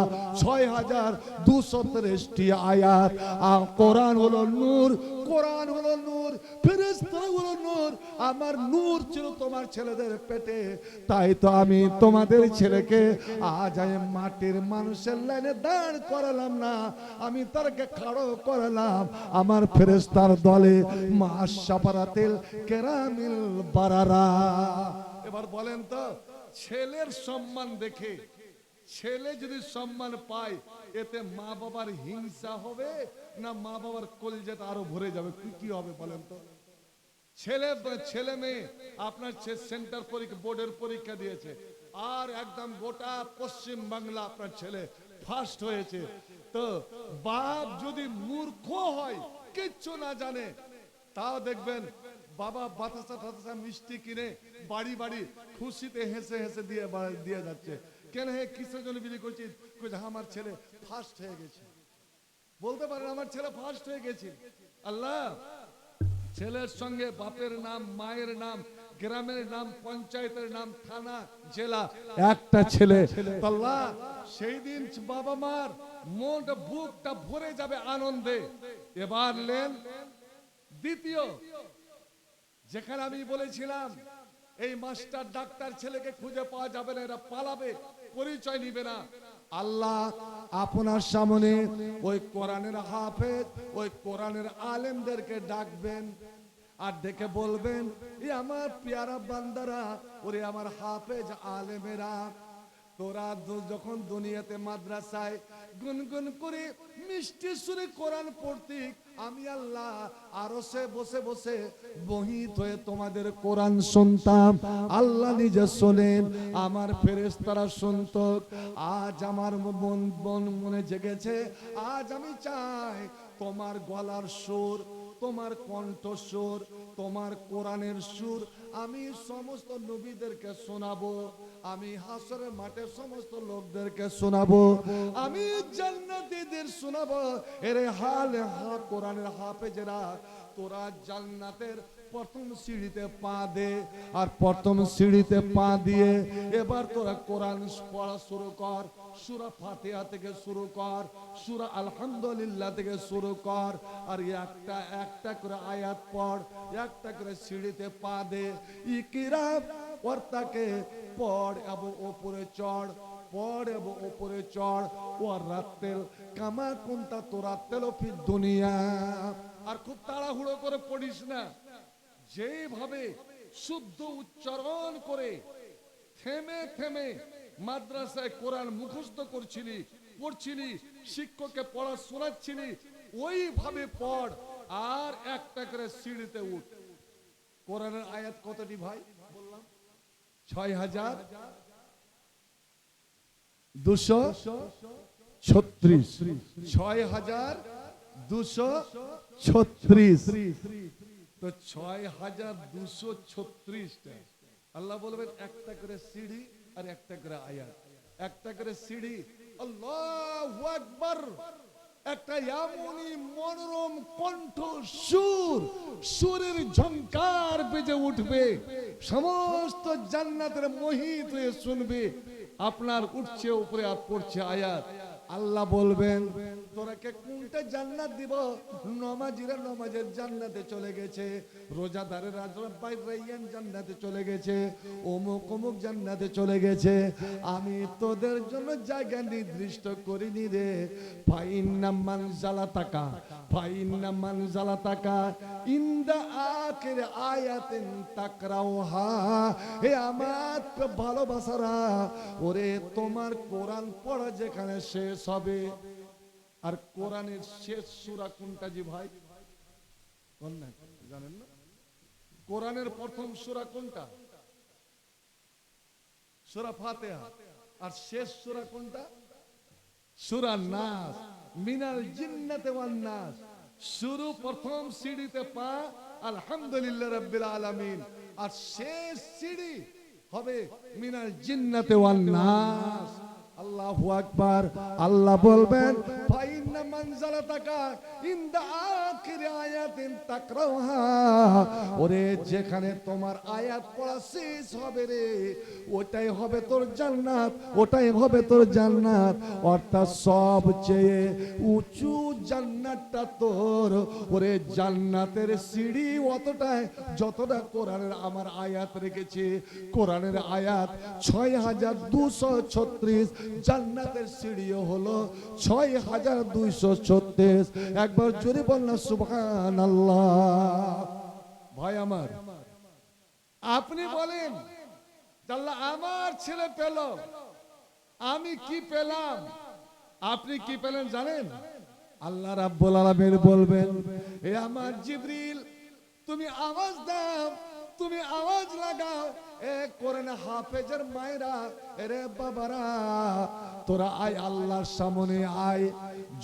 6230টি আয়াত। আর কোরআন হলো নূর, কোরআন হলো নূর, ফেরেশতারা হলো নূর। আমার নূর ছিল তোমার ছেলেদের পেটে, তাই তো আমি তোমাদের ছেলেকে আজ আমি মাটির মানুষের লাইনে দাঁড় করালাম না, আমি তারকে খাড়ো করালাম আমার ফেরেশতার দলে, মাশাফারাতিল কেরামিল বারারা। এবার বলেন তো, ছেলের সম্মান দেখে ছেলে যদি সম্মান পায়, এতে মা বাবার হিংসা হবে না মা বাবার কলিজাটা আরো ভরে যাবে? কি হবে বলেন তো? ছেলে মেয়ে আপনার সেন্টার পরীক্ষা, বোর্ডের পরীক্ষা দিয়েছে, আর একদম গোটা পশ্চিম বাংলা আপনার ছেলে ফার্স্ট হয়েছে, তো বাপ যদি মূর্খ হয়, কিচ্ছু না জানে, তাও দেখবেন বাবা বাতাসা টাতাসা মিষ্টি কিনে বাড়ি বাড়ি খুশিতে হেসে হেসে দিয়ে যাচ্ছে। কেন? হে কিসের জন্য বিলি করছিস? আমার ছেলে ফার্স্ট হয়ে গেছে। বলতে পারেন আমার ছেলে ফার্স্ট হয়ে গেছে। আল্লাহ ছেলের সঙ্গে বাপের নাম, মায়ের নাম, গ্রামের নাম, পঞ্চায়েতের নাম, থানা, জেলা, একটা ছেলে, আল্লাহ সেই দিন বাবা মার মন বুকটা ভরে যাবে আনন্দে। এবার লেন দ্বিতীয়, যেখানে আমি বলেছিলাম এই মাস্টার ডাক্তার ছেলেকে খুঁজে পাওয়া যাবে না, এরা পালাবে, পরিচয় নিবে না, আল্লাহ আপনার সামনে ওই কোরআনের হাফেজ, ওই কোরআনের আলেমদেরকে ডাকবেন আর ডেকে বলবেন, এই আমার পেয়ারা বান্দারা, ওরে আমার হাফেজ আলেমেরা, তোরা যখন দুনিয়াতে মাদ্রাসায় গুনগুন করে মিষ্টি সুরে কোরআন পড়তি, আমি আল্লাহ আরশে বসে বসে বহিত হয়ে তোমাদের কোরআন শুনতাম। আল্লাহ নিজে শোনেন, আমার ফেরেশতারা শুনত। আজ আমার মনে জেগেছে, আজ আমি চাই তোমার গলার সুর, তোমার কণ্ঠস্বর, তোমার কোরআনের সুর আমি সমস্ত নবীদেরকে শোনাবো, আমি হাসরের মাঠে সমস্ত লোকদেরকে শোনাবো, আমি জান্নাতীদের শোনাবো। এরে হালে কোরআনের হাফেজেরা, তোরা জান্নাতের প্রথম সিঁড়িতে পা দে, আর প্রথম সিঁড়িতে পা দিয়ে এবার তোরা কোরআন পড়া শুরু কর। সূরা ফাতিহা থেকে শুরু কর, সূরা আলহামদুলিল্লাহ থেকে শুরু কর, আর একটা একটা করে আয়াত পড়, একটা করে সিঁড়িতে পা দে। ইকরা ওয়ার্তাকে পড় এবং উপরে চড়, পড় এবং উপরে চড়। ওয়ার রাত্তেল কামা কুনতা তুরাত্তেল ফি দুনিয়া। আর খুব তাড়াহুড়ো করে পড়িস না, যেভাবে শুদ্ধ উচ্চারণ করে থেমে থেমে মাদ্রাসায় কোরআন মুখস্থ করছিলি, পড়ছিলি, শিক্ষককে পড়া শোনাচ্ছিলি, ওইভাবে পড়, আর একটা করে সিঁড়িতে উঠ। কোরআনের আয়াত কতটি ভাই বললাম? 6236, 6236। তো 6236টা আল্লাহ বলবেন একটা করে সিঁড়ি আর একটা করে আয়াত, একটা করে সিঁড়ি। আল্লাহু আকবার। একটা এমনই মনোরম কণ্ঠ সুর, সুরের ঝংকার বেজে উঠবে, সমস্ত জান্নাতের মোহিত হয়ে শুনবে। আপনার উঠছে উপরে আর পড়ছে আয়াত। আল্লাহ বলবেন, তোরাকে কোনটা জান্নাত দিব? নমাজিরা নমাজের জান্নাতে চলে গেছে, রোজাদারেরা রায়্যান জান্নাতে চলে গেছে, অমুক অমুক জান্নাতে চলে গেছে। আমি তোদের জন্য জায়গা নির্দিষ্ট করিনি রে। ফাইন্না মানজালাতাকা, ফাইন্না মানজালাতাকা ইনদা আখির আয়াতিন তাকরাউহা। হে আমার ভালোবাসারা, ওরে তোমার কোরআন পড়া যেখানে শেষ হবে, আর কোরআনের শেষ সূরা কোনটা জি ভাই? কোন না জানেন না? কোরআনের প্রথম সূরা কোনটা? সূরা ফাতিহা। আর শেষ সূরা কোনটা? সূরা নাস। মিনাল জিন্নাতি ওয়ান নাস। শুরু প্রথম সিঁড়িতে পা আলহামদুলিল্লাহ রাব্বিল আলামিন, আর শেষ সিঁড়ি হবে মিনাল জিন্নাতি ওয়ান নাস। আল্লাহু আকবার। আল্লাহ বলবেন, ফাইন্না মানজালাতাকা ইনদা আখির আয়াতিন তাকরাউহা, ওরে যেখানে তোমার আয়াত পড়া শেষ হবে রে, ওটাই হবে তোর জান্নাত, ওটাই হবে তোর জান্নাত। অর্থাৎ সবচেয়ে উঁচু জান্নাতটা তোর, ওরে জান্নাতের সিঁড়ি অতটাই যতটা কোরআনের আমার আয়াত রেখেছে। কোরআনের আয়াত ৬,২৩৬, জান্নাতের সিঁড়িও হলো ৬,২৩৬। একবার জোরে বল না সুবহানাল্লাহ। ভাই আমার, আপনি বলেন আল্লাহ আমার ছেলে পেল, আমি কি পেলাম? আপনি কি পেলেন জানেন? আল্লাহ রাব্বুল আলামিন বলবেন, এ আমার জিবরিল তুমি আওয়াজ দাও, তুমি আওয়াজ লাগাও, এ কোরআন হাফেজের মায়েরা, এরে বাবারা, তোরা আয় আল্লাহর সামনে আয়।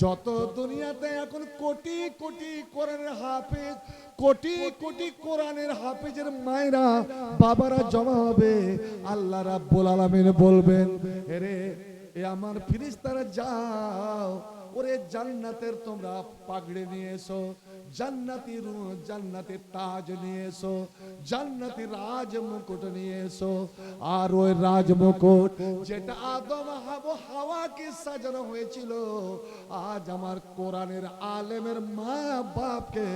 যত দুনিয়াতে এখন কোটি কোটি কোরআনের হাফেজ, কোটি কোটি কোরআনের হাফেজের মায়েরা বাবারা জমা হবে। আল্লাহ রাব্বুল আলামিন বলবেন, এরে এ আমার ফেরেশতারা যাও, ওরে জান্নাতের তোমরা পাগড়ি নিয়ে এসো, জান্নাতি তাজ নিয়ে এসো, জান্নাতি রাজ মুকুট নিয়ে এসো। আর ওই রাজ মুকুট যেটা আদম হাওয়াকে সাজানো হয়েছিল, আজ আমার কোরআনের আলেমের মা বাপকে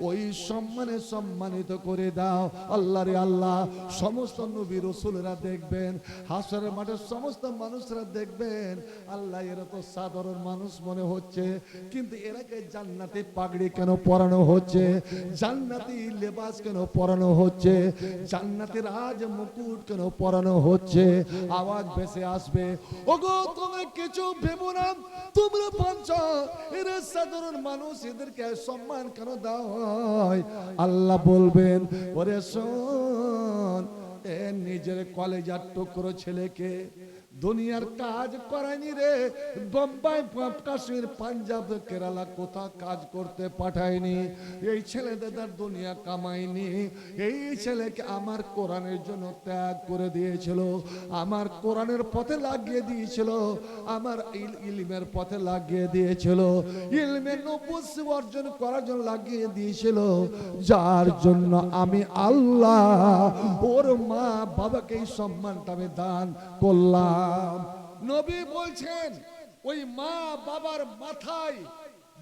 ওই সম্মানে সম্মানিত করে দাও। আল্লাহ রে আল্লাহ, সমস্ত নবী রাসূলরা দেখবেন, হাসরের মাঠে সমস্ত মানুষরা দেখবেন, আল্লাহ এরা তো সাধারণ মানুষ মনে হচ্ছে, কিন্তু এরাকে জান্নাতি পাগড়ি কেন পরানো হচ্ছে, জান্নাতি লেবাস কেন পরানো হচ্ছে, জান্নাতি রাজ মুকুট কেন পরানো হচ্ছে? আওয়াজ ভেসে আসবে, ওগো তুমি কিছু ভেবো না, তোমরা পাঁচ এরা সাধারণ মানুষ, এদেরকে সম্মান কেন দাও হয়? আল্লাহ বলবেন, ওরে শোন, এ নিজের কলেজার টুকরো ছেলেকে দুনিয়ার কাজ করায়নি রে, বোম্বাই কাশ্মীর পাঞ্জাব কেরালা কোথাও কাজ করতে পাঠায়নি। এই ছেলেদের দুনিয়া কামায়নি, এই ছেলেকে আমার কোরআনের জন্য ত্যাগ করে দিয়েছিল, আমার কোরআনের পথে লাগিয়ে দিয়েছিল, আমার ইলমের পথে লাগিয়ে দিয়েছিল, ইলমের নবুয়্যত অর্জন করার জন্য লাগিয়ে দিয়েছিল, যার জন্য আমি আল্লাহ ওর মা বাবাকে এই সম্মানটা আমি দান করলাম। নবী বলছেন, ওই মা বাবার মাথায়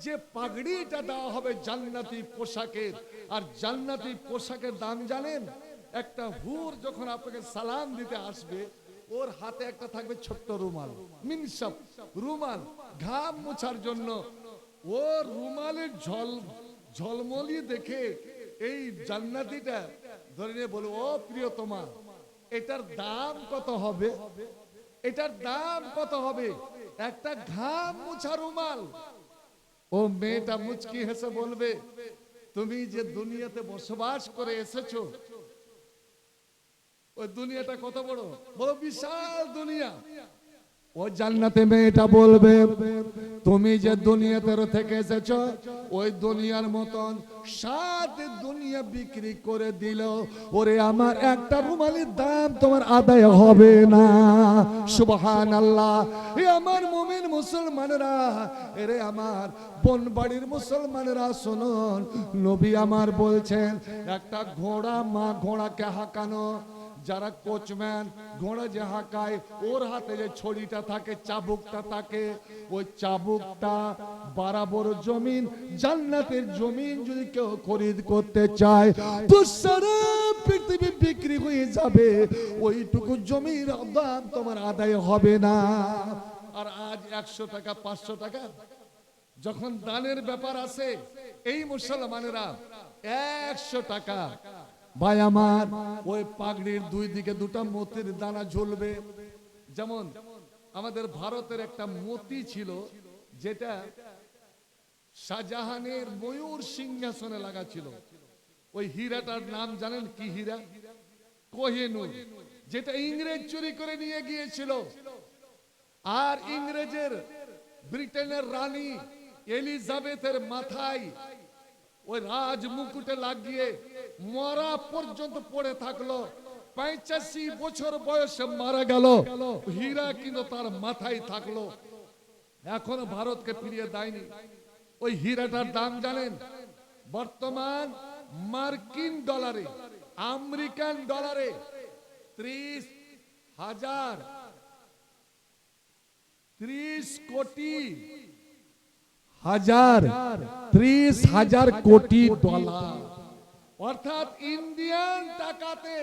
যে পাগড়িটা দেওয়া হবে জান্নাতি পোশাকের, আর জান্নাতি পোশাকের দাম জানেন? একটা হুর যখন আপনাকে সালাম দিতে আসবে, ওর হাতে একটা থাকবে ছোট্ট রুমাল, মিনসাব রুমাল, ঘাম মোছার জন্য। ওর রুমালের ঝলমলি দেখে এই জান্নাতিটা ধরে নিয়ে বলো, ও প্রিয়তমা, এটার দাম কত হবে? এটার দাম কত হবে? একটা ঘাম মুছা রুমাল। ও মেয়েটা মুচকি হেসে বলবে, তুমি যে দুনিয়াতে বসবাস করে এসেছো, ওই দুনিয়াটা কত বড়? বড় বিশাল দুনিয়া। ও জান্নাতে মেয়েটা বলবে, তুমি যে দুনিয়াতে থেকে এসেছো, ওই দুনিয়ার মতন 7 দুনিয়া বিক্রি করে দিল, ওরে আমার একটা রুমালের দাম তোমার আদায় হবে না। সুবহানাল্লাহ। এ আমার মুমিন মুসলমানেরা, এরে আমার বনবাড়ির মুসলমানেরা শুনুন, নবী আমার বলছেন, একটা ঘোড়া মা ঘোড়াকে হাঁকানো, যারা কোচম্যান ঘোড়া যে হাঁকায়, ওর হাতে যে ছড়িটা থাকে, চাবুকটা থাকে, ওই চাবুকটা বরাবর জমিন, জান্নাতের জমিন যদি কেউ খরিদ করতে চায় তো সারা পৃথিবী বিক্রি হয়ে যাবে, ওইটুকু জমির দাম তোমার আদায় হবে না। আর আজ 100 টাকা 500 টাকা যখন দানের ব্যাপার আছে, এই মুসলমানেরা 100 টাকা, ভাই আমার, ওই পাগড়ির দুই দিকে দুটা মতির দানা ঝুলবে। যেমন আমাদের ভারতের একটা মতি ছিল, যেটা শাহজাহানের ময়ূর সিংহাসনে লাগা ছিল। ওই হীরাটার নাম জানেন কি হীরা? কোহিনূর, যেটা ইংরেজ চুরি করে নিয়ে গিয়েছিল। আর ইংরেজের ব্রিটেনের রানী এলিজাবেথের মাথায় ওই রাজ মুকুটে লাগিয়ে মরা পর্যন্ত পড়ে থাকলো। 85 বছর বয়সে মারা গেল, হীরা কিন্তু তার মাথায় থাকলো। এখনো ভারতকে ফিরিয়ে দেয়নি। ওই হীরাটার দাম জানেন? বর্তমান মার্কিন ডলারে, আমেরিকান ডলারে 30,000, 30,000 কোটি ডলার, অর্থাৎ ইন্ডিয়ান টাকাতে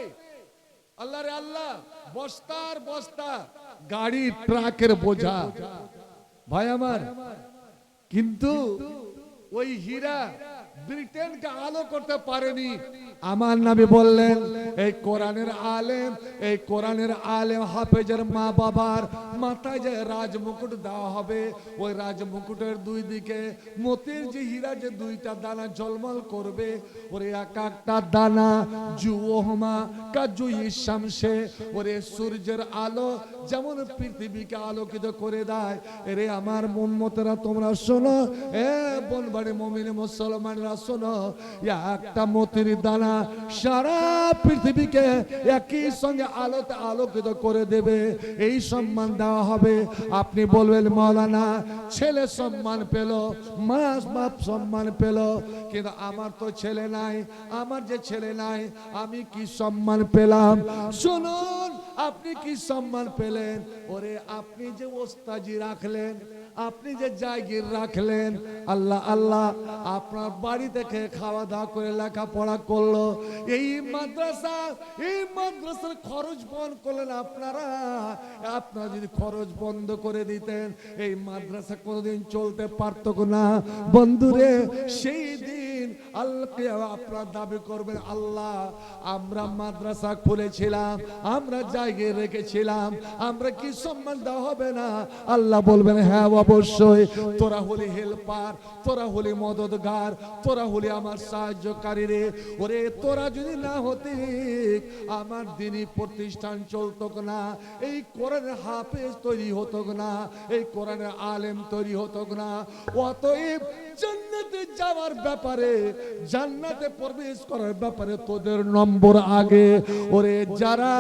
আল্লাহ রে আল্লাহ, বস্তার বস্তা গাড়ি ট্রাকের বোঝা ভাই আমার। কিন্তু ওই হীরা ব্রিটেনকে আলো করতে পারেনি। আমার নবী বললেন, এই কোরআনের আলেম, এই কোরআনের আলেম হাফেজের মা বাবার মাথায় যে রাজমুকুট দেওয়া হবে, ওই রাজমুকুটের দুই দিকে মতির যে হীরা যে দুইটা দানা ঝলমল করবে, ওরে এক একটা দানা জুওহমা কাজুই শামসে, ওরে সূর্যের আলো যেমন পৃথিবীকে আলোকিত করে দেয়। এরে আমার উম্মতেরা তোমরা শোনো, এ বনবাড়ি মুমিন মুসলমানরা শোনো, একটা মতির দানা সারা পৃথিবীকে একই সঙ্গে আলোতে আলোকিত করে দেবে। এই সম্মান দেওয়া হবে। আপনি বলবেন মাওলানা, ছেলে সম্মান পেল, মা বাপ সম্মান পেল, কিন্তু আমার তো ছেলে নাই, আমার যে ছেলে নাই আমি কি সম্মান পেলাম? শুনুন, আপনি কি সম্মান পেলেন? ওরে আপনি যে ওস্তাজি রাখলেন, আপনি যে জায়গির রাখলেন, আল্লাহ আল্লাহ আপনার বাড়ি থেকে খাওয়া দাওয়া করে লেখাপড়া করলো, এই মাদ্রাসার খরচ বন্ধ করলেন আপনারা। আপনারা যদি খরচ বন্ধ করে দিতেন, এই মাদ্রাসা কোনোদিন চলতে পারত না। বন্ধুরে, সেই দিন আল্লাহ আপনারা দাবি করবেন, আল্লাহ আমরা মাদ্রাসা খুলেছিলাম, আমরা জায়গায় রেখেছিলাম, আমরা কি সম্মান দেওয়া হবে না? আল্লাহ বলবেন, হ্যাঁ অবশ্যই, তোরা হলি হেল্পার, তোরা হলি মদতগার, তোরা হলি আমার সাহায্যকারী রে। ওরে তোরা যদি না হতি আমার দ্বীনি প্রতিষ্ঠান চলতো না, এই কোরআনের হাফেজ তৈরি হতো না, এই কোরআনের আলেম তৈরি হতো না। অতএব জান্নাতে যাওয়ার ব্যাপারে, জান্নাতে প্রবেশ করার ব্যাপারে তোদের নম্বর আগে। ওরে যারা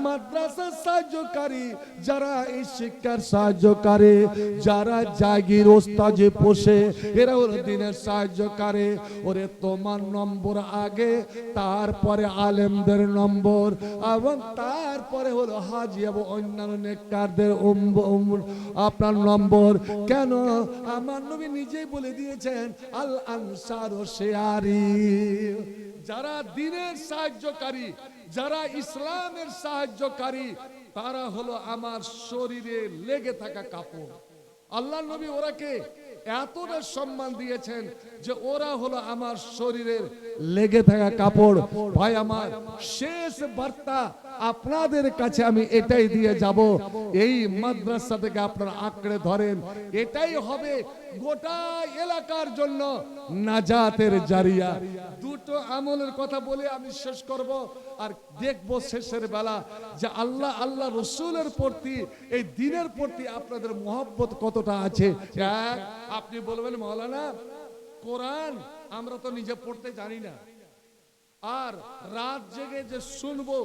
মাদ্রাসার সাহায্যকারী, যারা এই শিক্ষার সাহায্যকারী, যারা জাগির ওস্তাজে পোষে, এরা হলো দ্বীনের সাহায্যকারী। ওরে তোমার নম্বর আগে, তারপরে আলেমদের নম্বর, এবং তারপরে হলো হাজি এবং অন্যান্য নেককারদের আপনার নম্বর। কেন? আমার নবী নিজেই বলে দিয়েছেন, আল আনসার ও শেয়ারি, যারা দ্বীনের সাহায্যকারী, যারা ইসলামের সাহায্যকারী, তারা হলো আমার শরীরে লেগে থাকা কাপড়। আল্লাহ নবী ওরাকে এতটা সম্মান দিয়েছেন যে ওরা হলো আমার শরীরের লেগে থাকা কাপড়। ভাই আমার, শেষ বার্তা আপনাদের কাছে আমি এটাই দিয়ে যাব, এই মাদ্রাসা থেকে আপনারা আঁকড়ে ধরেন, এটাই হবে গোটা এলাকার জন্য নাজাতের জারিয়া। দুটো আমলের কথা বলে আমি শেষ করব, আর দেখব শেষের বেলা যে আল্লাহ আল্লাহ রসুলের প্রতি, এই দ্বীনের প্রতি আপনাদের মহব্বত কতটা আছে। এক, আপনি বলবেন মাওলানা কোরআন আমরা তো নিজে পড়তে জানি না, আর রাত জেগে যে শুনবো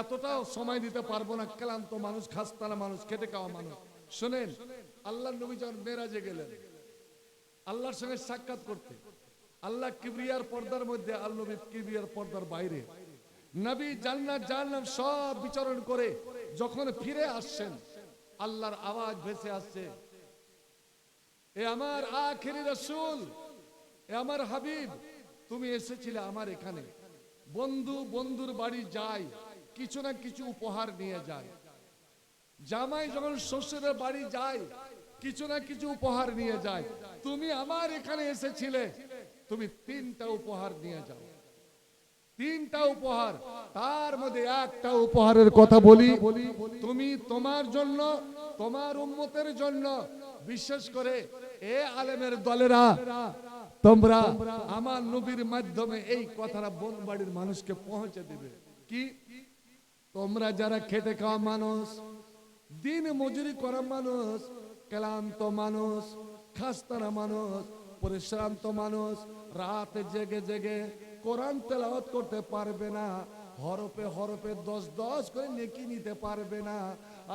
এতটাও সময় দিতে পারবো না, ক্লান্ত মানুষ, খাস্তানা মানুষ, খেটে খাওয়া মানুষ। শুনেন, আল্লাহ নবী যখন মেরাজে গেলেন আল্লাহর সঙ্গে সাক্ষাৎ করতে, আল্লাহ কিবরিয়ার পর্দার মধ্যে, আল্লাহ নবী কিবরিয়ার পর্দার বাইরে, নবী জান্নাত জাহান্নাম সব বিচরণ করে যখন ফিরে আসছেন, আল্লাহর আওয়াজ ভেসে আসছে, এ আমার আখেরি রাসূল, এ আমার হাবিব, তুমি এসেছিলে আমার এখানে। বন্ধু বন্ধুর বাড়ি যায়, কিছু না কিছু উপহার নিয়ে যায়। জামাই যখন শ্বশুরের বাড়ি যায়, কিছু না কিছু উপহার নিয়ে যায়। তুমি আমার এখানে এসেছিলে, তুমি 3টা উপহার নিয়ে যাও। 3টা উপহার, তার মধ্যে একটা উপহারের কথা বলি, তুমি তোমার জন্য, তোমার উম্মতের জন্য, বিশেষ করে এ আলেমের দলেরা, তোমরা আমার নবীর মাধ্যমে এই কথাটা বনবাড়ির মানুষকে পৌঁছে দিবে। কি? তোমরা যারা খেটে খাওয়া মানুষ, দিন মজুরি করা মানুষ, ক্লান্ত মানুষ, খাস্তানা মানুষ, পরিশ্রান্ত মানুষ, রাতে জেগে জেগে কোরআন তেলাওয়াত করতে পারবে না, হরফে হরফে 10 করে নেকি নিতে পারবে না।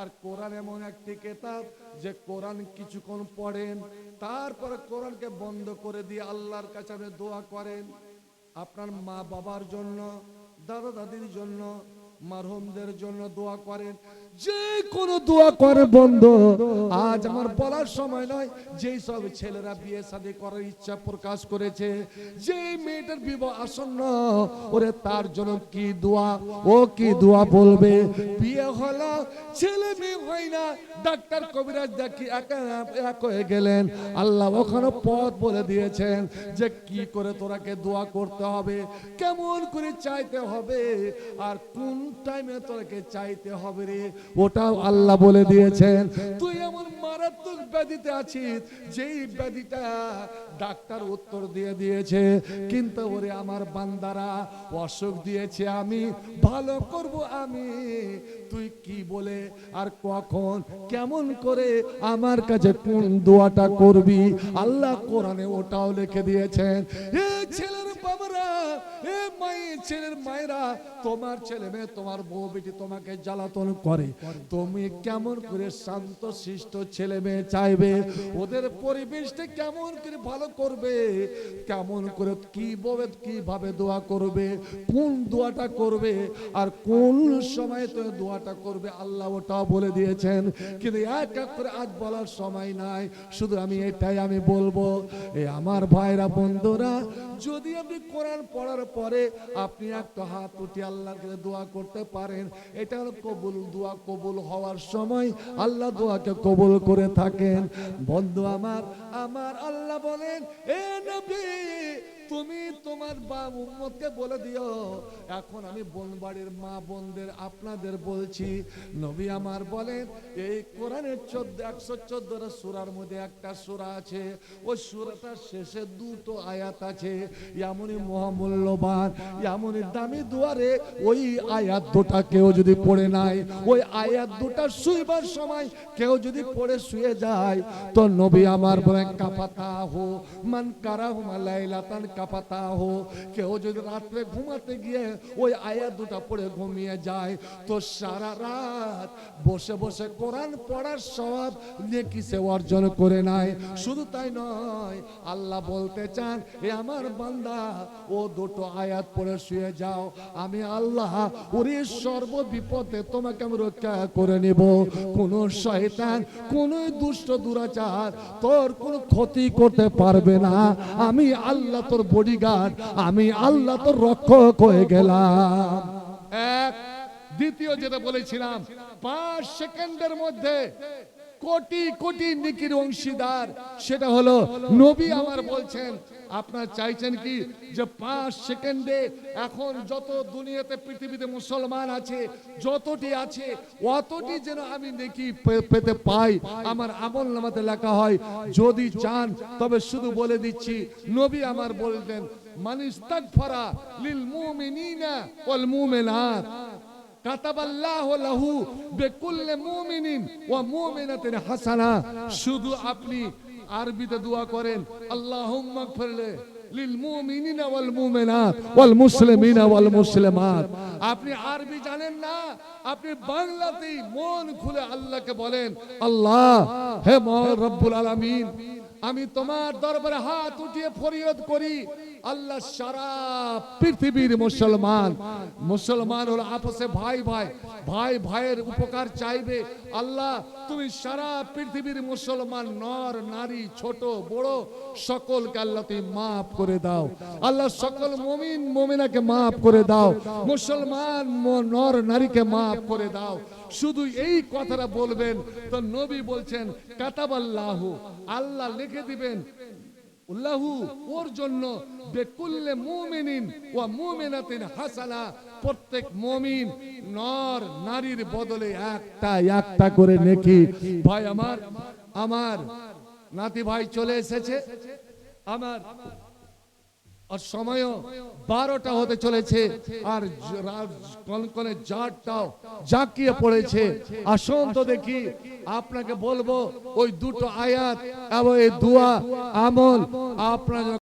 আর কোরআন এমন একটি কিতাব যে কোরআন কিছুক্ষণ পড়েন, তারপরে কোরআনকে বন্ধ করে দিয়ে আল্লাহর কাছে আপনি দোয়া করেন, আপনার মা বাবার জন্য, দাদা দাদির জন্য, মারহুমদের জন্য দোয়া করেন, যে কোনো দোয়া করে বন্ধু। আজ আমার বলার সময় নয়, যেই সব ছেলেরা বিয়ে শাদী করার ইচ্ছা প্রকাশ করেছে, যে মেয়েটার বিবাহ আসন্ন, ওরে তার জন্য কি দোয়া, ও কি দোয়া বলবে। বিয়ে হলো, ছেলে মেয়ে হয় না, ডাক্তার কবিরাজ দেখি এক হয়ে গেলেন, আল্লাহ ওখানে পথ বলে দিয়েছেন যে কি করে তোরাকে দোয়া করতে হবে, কেমন করে চাইতে হবে, আর কোন টাইমে তোরাকে চাইতে হবে রে, ওটাও আল্লাহ বলে দিয়েছেন। তুই এমন মারাত্মক ব্যাধিতে আছিস, যেই ব্যাধিটা ডাক্তার উত্তর দিয়ে দিয়েছে, কিন্তু ওরে আমার বান্দারা, অসুখ দিয়েছে আমি, ভালো করব আমি, তুই কি বলে আর কখন কেমন করে আমার কাছে কোন দোয়াটা করবি, আল্লাহ কোরআনে ওটাও লিখে দিয়েছেন। এ ছেলের বাবারা, এ মায়ের ছেলের মায়েরা, তোমার ছেলে মেয়ে, তোমার বউ বেটি তোমাকে জ্বালাতন করে, তুমি কেমন করে শান্ত শিষ্ট ছেলে মেয়ে চাইবে, ওদের পরিবেশটা কেমন করে ভালো করবে, কেমন করে কিভাবে দোয়া করবে, কোন দোয়াটা করবে, আর কোন সময় তো দোয়াটা করবে, আল্লাহ ওটাও বলে দিয়েছেন। কিন্তু এক এক করে আজ বলার সময় নাই, শুধু আমি এটাই আমি বলবো, এ আমার ভাইরা বন্ধুরা, যদি আপনি কোরআন পড়ার পরে আপনি একটা হাত উঠিয়ে আল্লাহর কাছে দোয়া করতে পারেন, এটা হলো কবুল দোয়া। কবুল হওয়ার সময় আল্লাহ দোয়াকে কবুল করে থাকেন। বন্ধু আমার, আমার আল্লাহ বলেন, এ নবী তুমি তোমার উম্মতকে বলে দিও। এখন আমি বনবাড়ির মা বোনদের আপনাদের বলছি, নবী আমার বলেন, এই কোরআনের 114 সূরার মধ্যে একটা সূরা আছে, ওই সূরাটার শেষে দুটো আয়াত আছে, এমনই মহামূল্যবান, এমনই দামি দুয়ারে, ওই আয়াত দুটা কেউ যদি পড়ে নাই, ওই আয়াত দুটা শুইবার সময় কেউ যদি পড়ে শুয়ে যায়, তো নবী আমার বলেন, কাফাতাহু মান কারাহুমা লাইলাতান কাফাতাহু, কেউ যদি রাত্রে ঘুমাতে গিয়ে ওই আয়াত দুটা পড়ে ঘুমিয়ে যায়, তো সারা রাত বসে বসে কোরআন পড়ার সওয়াব নেকি সে অর্জন করে নাই। শুধু তাই নয়, আল্লাহ বলতে চান, এ আমার বান্দা, ও দুটো আয়াত পড়ে শুয়ে যাও, আমি আল্লাহ ওরে সর্ব বিপদে তোমাকে আমি রক্ষা করে নেব। কোন শয়তান, কোন দুষ্ট দুরাচার তোর কোন ক্ষতি করতে পারবে না। আমি আল্লাহ তোর বডিগার্ড, আমি আল্লাহ তোর রক্ষক হয়ে গেলাম। এক, দ্বিতীয় যেটা বলেছিলাম, 5 সেকেন্ডের মধ্যে কোটি কোটি নেকির অংশীদার, সেটা হলো নবী আমার বলছেন। আপনারা চাইছেন কি যে 5 সেকেন্ডে এখন যত দুনিয়াতে পৃথিবীতে মুসলমান আছে, যতটি আছে, অতটি যেন আমি নেকি পেতে পাই, আমার আমলনামাতে লেখা হয়। যদি চান তবে শুধু বলে দিচ্ছি, নবী আমার বলতেন, মানিস্তাগফারা লিল মুমিনিনা ওয়াল মুমিনাত কাতাবাল্লাহু লাহু বিকুল্লি মুমিনিন ওয়া মুমিনাতিন হাসানা। শুধু আপনি আরবিতে দোয়া করেন, আল্লাহুম্মা গফির লিল মুমিনিনা ওয়াল মুমিনাত ওয়াল মুসলিমিনা ওয়াল মুসলিমাত। আপনি আরবি জানেন না, আপনি বাংলাতেই মন খুলে আল্লাহকে বলেন, আল্লাহ হে মহান রব্বুল আলামিন, আমি তোমার দরবারে হাত উঠিয়ে ফরিয়াদ করি, আল্লাহ সারা পৃথিবীর মুসলমান হলো আপসে ভাই ভাইয়ের উপকার চাইবে। আল্লাহ তুমি সারা পৃথিবীর মুসলমান নর নারী ছোট বড় সকলকে আল্লাহ তুমি মাফ করে দাও। আল্লাহ সকল মুমিন মুমিনাকে মাফ করে দাও, মুসলমান নর নারীকে মাফ করে দাও। শুধু এই কথাটা বলবেন, তো নবী বলছেন, কাতাবাল্লাহু, আল্লাহ লিখে দিবেন, লাহু ওর জন্য, বিকুল্লি মুমিনিন ওয়া মুমিনাতিন হাসানা, প্রত্যেক মুমিন নর নারীর বদলে একটা করে নেকি। ভাই আমার নাতি ভাই চলে এসেছে, আমার আর সময়ও 12টা হতে চলেছে, আর কনকনে জাটটাও জাকিয়ে পড়েছে। আসুন তো দেখি, আপনাকে বলবো ওই দুটো আয়াত এবং এই দোয়া আমল আপনারা